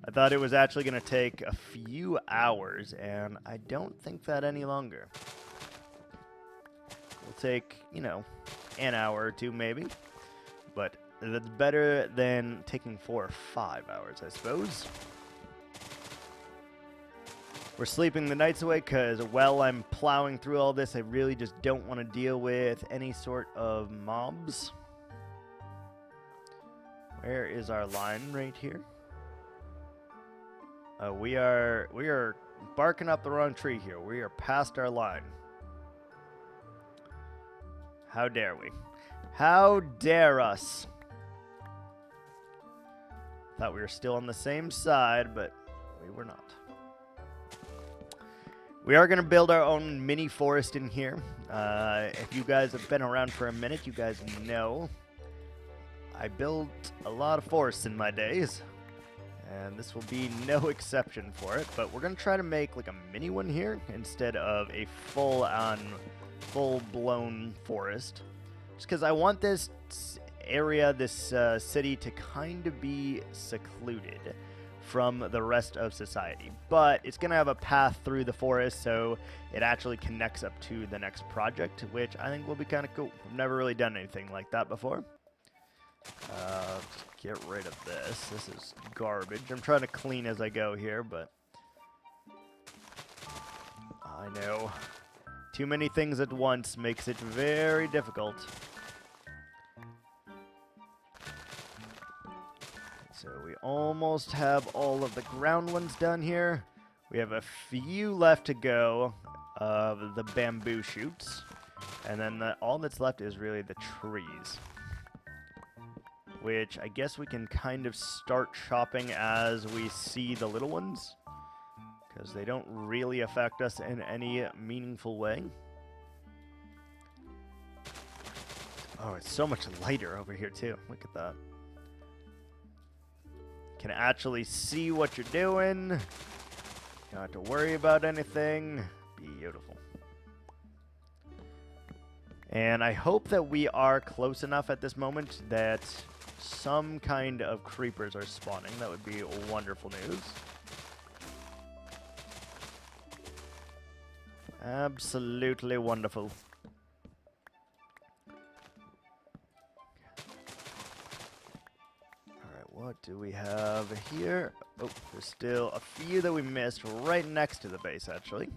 I thought it was actually going to take a few hours, and I don't think that any longer. We'll take, you know, an hour or two maybe. But that's better than taking 4 or 5 hours, I suppose. We're sleeping the nights away because while I'm plowing through all this, I really just don't want to deal with any sort of mobs. Where is our line right here? We are barking up the wrong tree here. We are past our line. How dare we? How dare us? Thought we were still on the same side, but we were not. We are going to build our own mini forest in here. If you guys have been around for a minute, you guys know I built a lot of forests in my days, and this will be no exception for it, but we're going to try to make like a mini one here instead of a full-blown forest, just because I want this area, this city to kind of be secluded from the rest of society, but it's going to have a path through the forest, so it actually connects up to the next project, which I think will be kind of cool. I've never really done anything like that before. Just get rid of this. This is garbage. I'm trying to clean as I go here, but I know too many things at once makes it very difficult. So we almost have all of the ground ones done here. We have a few left to go of the bamboo shoots, and then all that's left is really the trees, which I guess we can kind of start chopping as we see the little ones, because they don't really affect us in any meaningful way. Oh, it's so much lighter over here too. Look at that. Can actually see what you're doing. You don't have to worry about anything. Beautiful. And I hope that we are close enough at this moment that some kind of creepers are spawning. That would be wonderful news. Absolutely wonderful. Alright, what do we have here? Oh, there's still a few that we missed right next to the base, actually.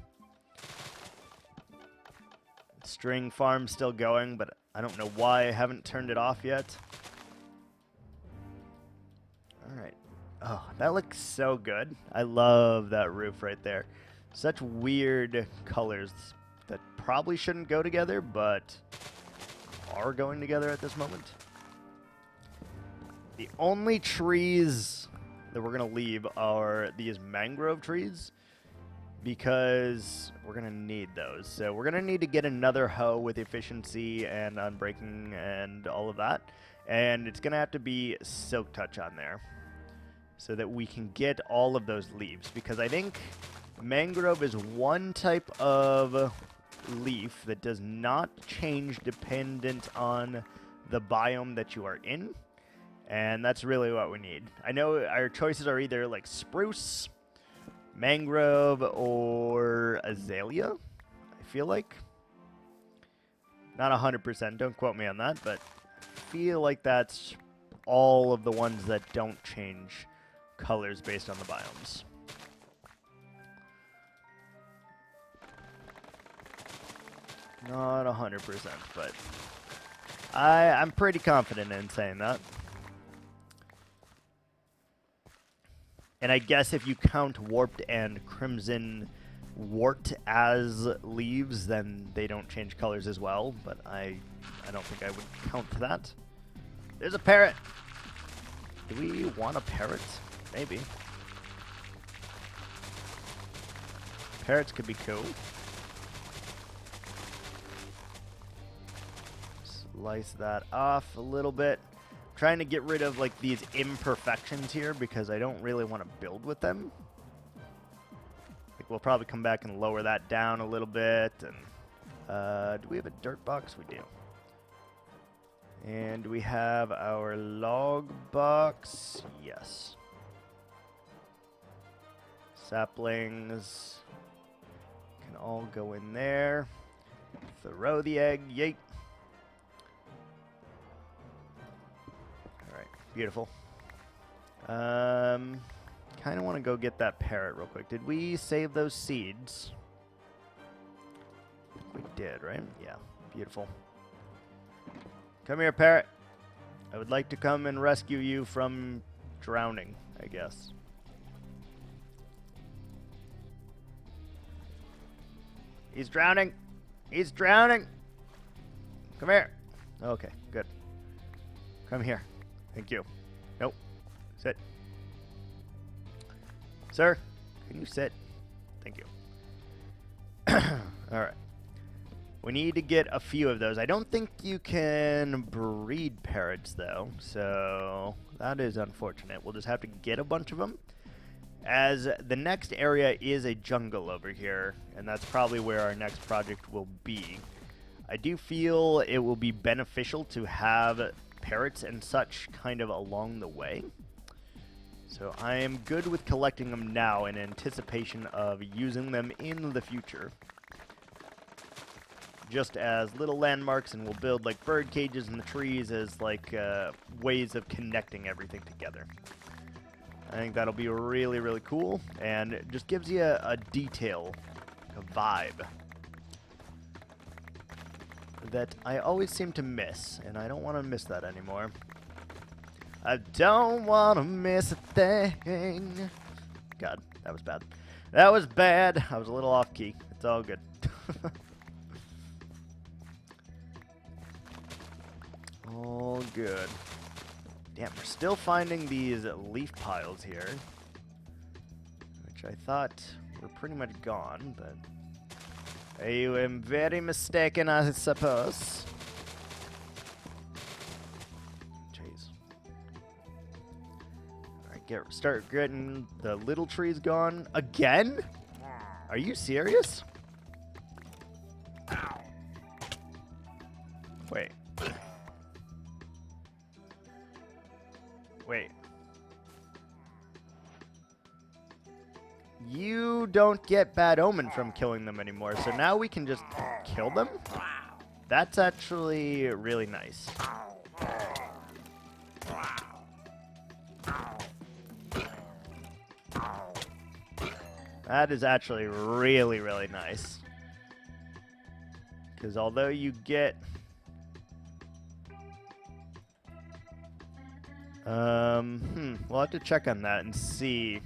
String farm's still going, but I don't know why I haven't turned it off yet. Alright. Oh, that looks so good. I love that roof right there. Such weird colors that probably shouldn't go together, but are going together at this moment. The only trees that we're going to leave are these mangrove trees, because we're going to need those. So we're going to need to get another hoe with efficiency and unbreaking and all of that. And it's going to have to be Silk Touch on there so that we can get all of those leaves. Because I think mangrove is one type of leaf that does not change dependent on the biome that you are in. And that's really what we need. I know our choices are either like spruce, mangrove, or azalea, I feel like. Not 100%, don't quote me on that, but I feel like that's all of the ones that don't change colors based on the biomes. Not 100%, but I'm pretty confident in saying that. And I guess if you count warped and crimson wart as leaves, then they don't change colors as well, but I don't think I would count that. There's a parrot! Do we want a parrot? Maybe. Parrots could be cool. Slice that off a little bit. Trying to get rid of like these imperfections here because I don't really want to build with them. Like we'll probably come back and lower that down a little bit. And do we have a dirt box? We do. And we have our log box. Yes. Saplings can all go in there. Throw the egg. Yeet. Beautiful. Kind of want to go get that parrot real quick. Did we save those seeds? We did, right? Yeah. Beautiful. Come here, parrot. I would like to come and rescue you from drowning, I guess. He's drowning. He's drowning. Come here. Okay, good. Come here. Thank you. Nope. Sit. Sir, can you sit? Thank you. Alright. We need to get a few of those. I don't think you can breed parrots, though, so that is unfortunate. We'll just have to get a bunch of them, as the next area is a jungle over here, and that's probably where our next project will be. I do feel it will be beneficial to have parrots and such kind of along the way. So I am good with collecting them now in anticipation of using them in the future. Just as little landmarks, and we'll build like bird cages in the trees as like ways of connecting everything together. I think that'll be really, really cool, and it just gives you a detail, a vibe that I always seem to miss, and I don't want to miss that anymore. I don't want to miss a thing. God, that was bad. That was bad. I was a little off key. It's all good. All good. Damn, we're still finding these leaf piles here, which I thought were pretty much gone, but I am very mistaken, I suppose. Jeez. Alright, start getting the little trees gone. Again? Are you serious? Wait. Wait. You don't get bad omen from killing them anymore, so now we can just kill them? That's actually really nice. That is actually really, really nice. Because although you get... we'll have to check on that and see.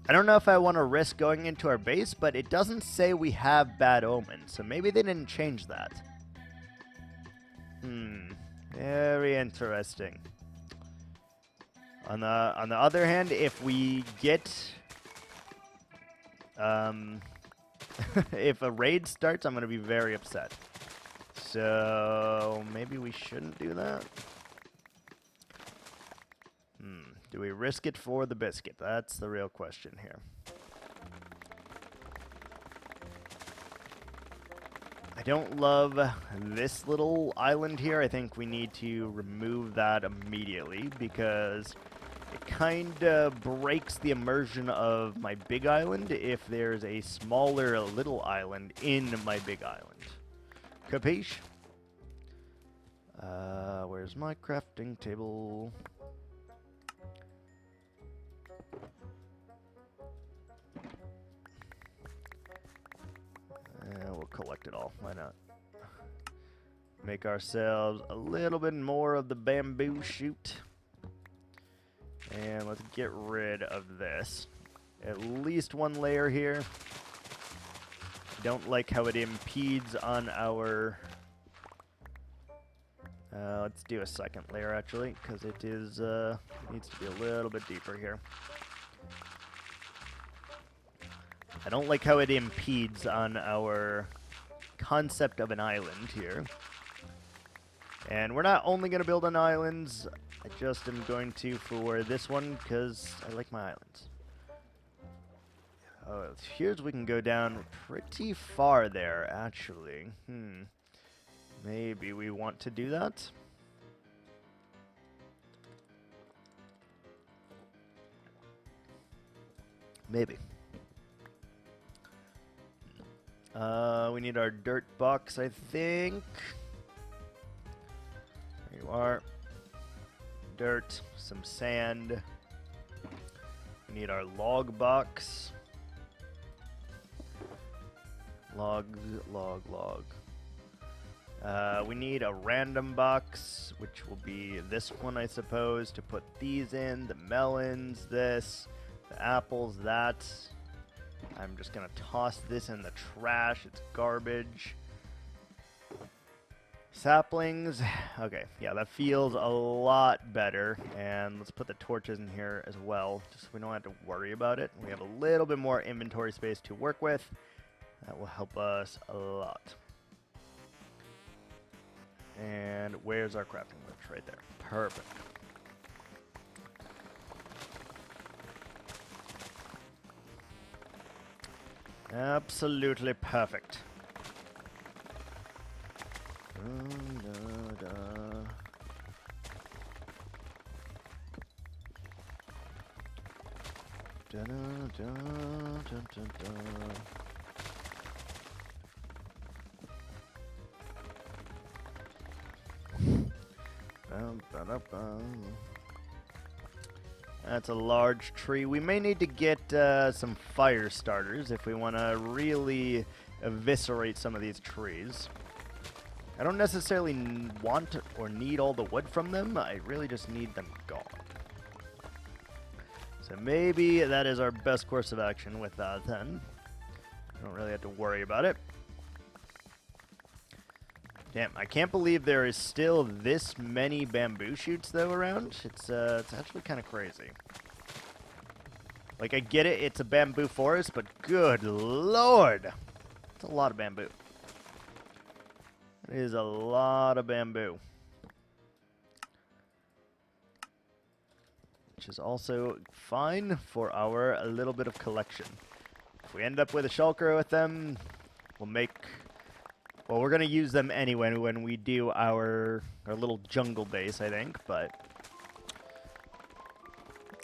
I don't know if I want to risk going into our base, but it doesn't say we have bad omens, so maybe they didn't change that. Very interesting. On the other hand, if we get If a raid starts, I'm going to be very upset. So maybe we shouldn't do that. Do we risk it for the biscuit? That's the real question here. I don't love this little island here. I think we need to remove that immediately because it kind of breaks the immersion of my big island if there's a smaller little island in my big island. Capiche? Where's my crafting table? We'll collect it all. Why not? Make ourselves a little bit more of the bamboo shoot. And let's get rid of this. At least one layer here. Don't like how it impedes on our... let's do a second layer actually, because it is needs to be a little bit deeper here. I don't like how it impedes on our concept of an island here. And we're not only going to build on islands, I just am going to for this one because I like my islands. Oh, here's we can go down pretty far there, actually. Maybe we want to do that. Maybe. We need our dirt box, I think. There you are. Dirt, some sand. We need our log box. Logs, log. We need a random box, which will be this one, I suppose, to put these in. The melons, this. The apples, that. I'm just going to toss this in the trash. It's garbage. Saplings. Okay, yeah, that feels a lot better. And let's put the torches in here as well, just so we don't have to worry about it. We have a little bit more inventory space to work with. That will help us a lot. And where's our crafting bench? Right there. Perfect. Absolutely perfect. That's a large tree. We may need to get some fire starters if we want to really eviscerate some of these trees. I don't necessarily want or need all the wood from them. I really just need them gone. So maybe that is our best course of action with that then. I don't really have to worry about it. Damn, I can't believe there is still this many bamboo shoots though around. It's actually kind of crazy. Like, I get it, it's a bamboo forest, but good lord! It's a lot of bamboo. It is a lot of bamboo. Which is also fine for our little bit of collection. If we end up with a shulker with them, we'll make... Well, we're going to use them anyway when we do our little jungle base, I think, but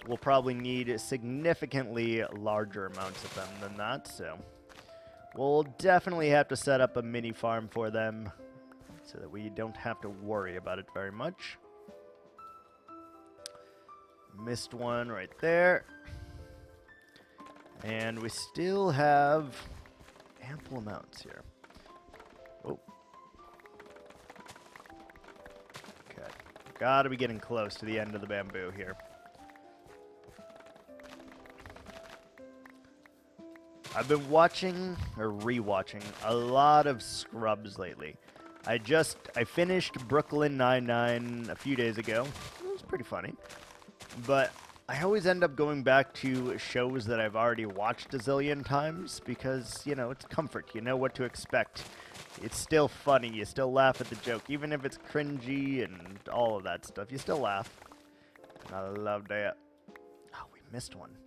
we'll probably need significantly larger amounts of them than that, so we'll definitely have to set up a mini farm for them so that we don't have to worry about it very much. Missed one right there. And we still have ample amounts here. Oh. Okay. Gotta be getting close to the end of the bamboo here. I've been watching, or re-watching, a lot of Scrubs lately. I finished Brooklyn Nine-Nine a few days ago. It was pretty funny. But I always end up going back to shows that I've already watched a zillion times because, you know, it's comfort. You know what to expect. It's still funny. You still laugh at the joke. Even if it's cringy and all of that stuff, you still laugh. I love that. Oh, we missed one.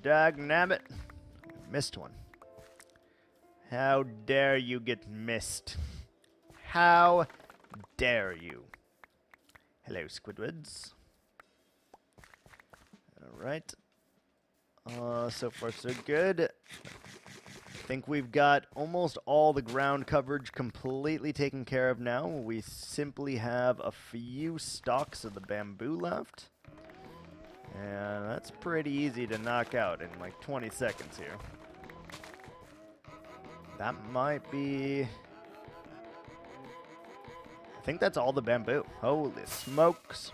Dagnabbit. We missed one. How dare you get missed? How dare you? Hello, Squidwards. Alright. So far so good. I think we've got almost all the ground coverage completely taken care of now. We simply have a few stalks of the bamboo left. And that's pretty easy to knock out in like 20 seconds here. That might be... I think that's all the bamboo. Holy smokes.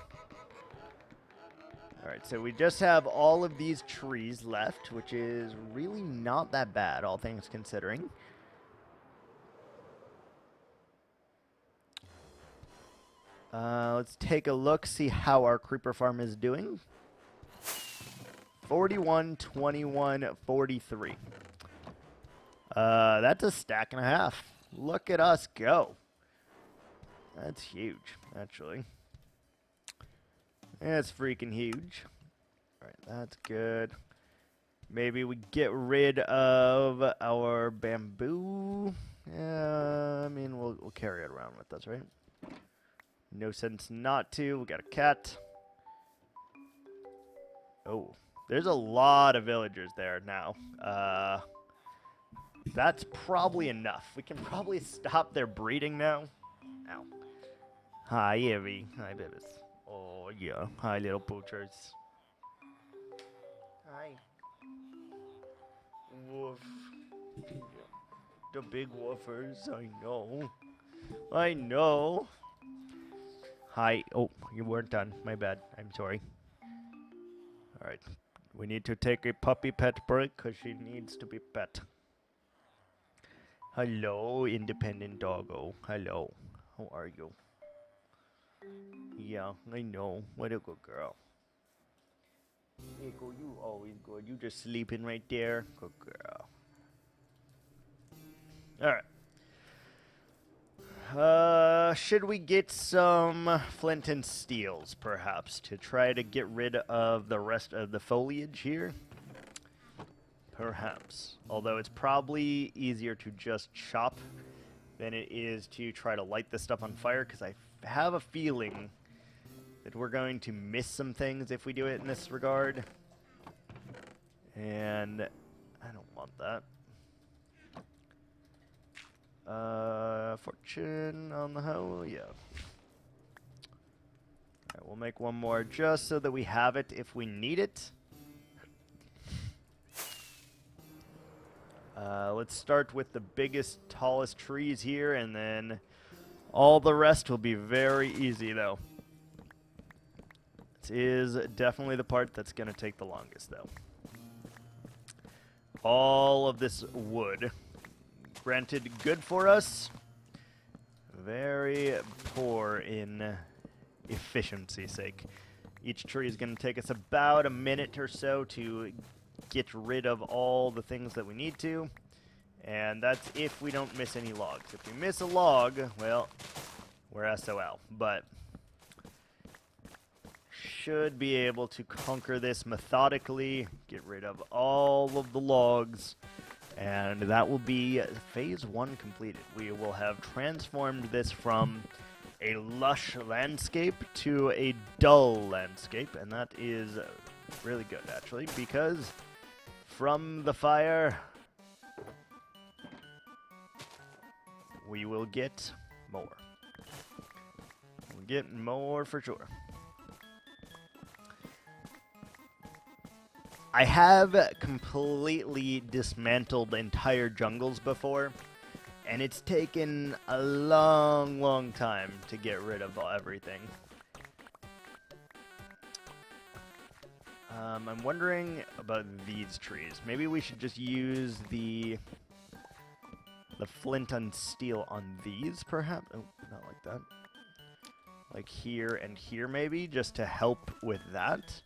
Alright, so we just have all of these trees left, which is really not that bad, all things considering. Let's take a look, see how our creeper farm is doing. 41, 21, 43. That's a stack and a half. Look at us go. That's huge, actually. That's freaking huge. Alright, that's good. Maybe we get rid of our bamboo. Yeah, I mean, we'll carry it around with us, right? No sense not to. We got a cat. Oh, there's a lot of villagers there now. That's probably enough. We can probably stop their breeding now. Ow. Hi, Evie. Hi, babies. Oh, yeah. Hi, little poochers. Hi. Woof. The big woofers. I know. I know. Hi. Oh, you weren't done. My bad. I'm sorry. Alright. We need to take a puppy pet break because she needs to be pet. Hello, independent doggo. Hello. How are you? Yeah, I know. What a good girl. Nico, you always good. You just sleeping right there. Good girl. Alright. Should we get some flint and steels, perhaps, to try to get rid of the rest of the foliage here? Perhaps. Although it's probably easier to just chop than it is to try to light this stuff on fire, because I have a feeling that we're going to miss some things if we do it in this regard. And I don't want that. Fortune on the hoe, yeah. Alright, we'll make one more just so that we have it if we need it. Let's start with the biggest, tallest trees here, and then all the rest will be very easy, though. This is definitely the part that's going to take the longest, though. All of this wood. Granted, good for us. Very poor in efficiency's sake. Each tree is going to take us about a minute or so to get rid of all the things that we need to. And that's if we don't miss any logs. If we miss a log, well, we're SOL. But should be able to conquer this methodically, get rid of all of the logs, and that will be phase 1 completed. We will have transformed this from a lush landscape to a dull landscape, and that is really good, actually, because from the fire, we will get more. We'll get more for sure. I have completely dismantled entire jungles before, and it's taken a long, long time to get rid of everything. I'm wondering about these trees. Maybe we should just use the flint and steel on these, perhaps? Oh, not like that. Like here and here, maybe, just to help with that.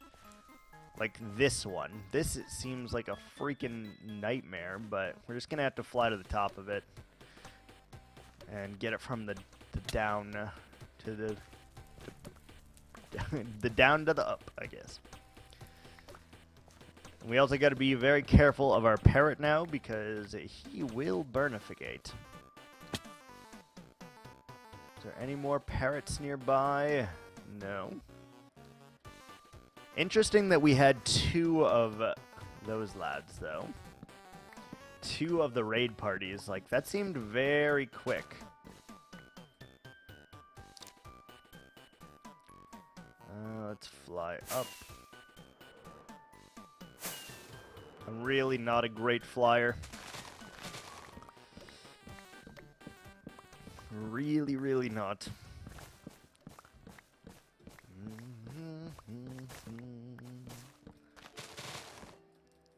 like this one. This it seems like a freaking nightmare, but we're just gonna have to fly to the top of it and get it from the down to the the down to the up, I guess. We also got to be very careful of our parrot now because he will burnificate. Is there any more parrots nearby? No. Interesting that we had 2 of those lads, though. 2 of the raid parties. Like, that seemed very quick. Let's fly up. I'm really not a great flyer. Really, really not.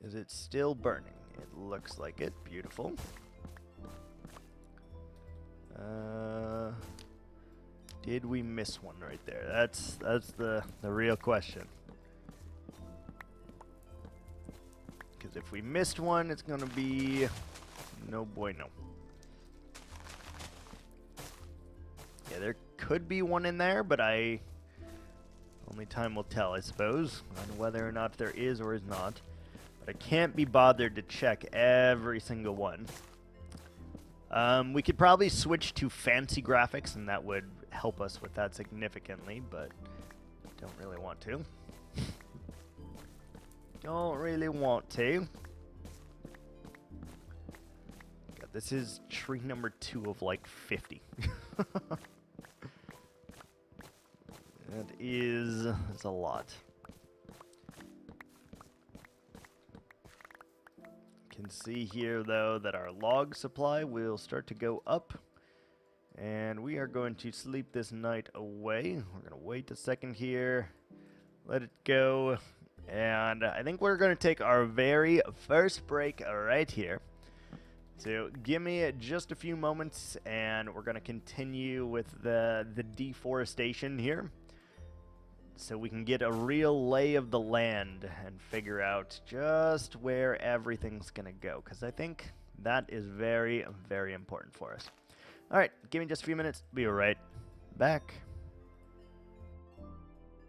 Is it still burning? It looks like it. Beautiful. Did we miss one right there? That's the real question. Because if we missed one, it's gonna be no bueno. Yeah, there could be one in there, but only time will tell, I suppose, on whether or not there is or is not. But I can't be bothered to check every single one. We could probably switch to fancy graphics, and that would help us with that significantly, but don't really want to. Don't really want to. God, this is tree number 2 of like 50. That's a lot. Can see here though that our log supply will start to go up, and we are going to sleep this night away. We're going to wait a second here, let it go, and I think we're going to take our very first break right here. So give me just a few moments, and we're going to continue with the deforestation here, so we can get a real lay of the land and figure out just where everything's going to go, because I think that is very, very important for us. All right, give me just a few minutes. Be right back.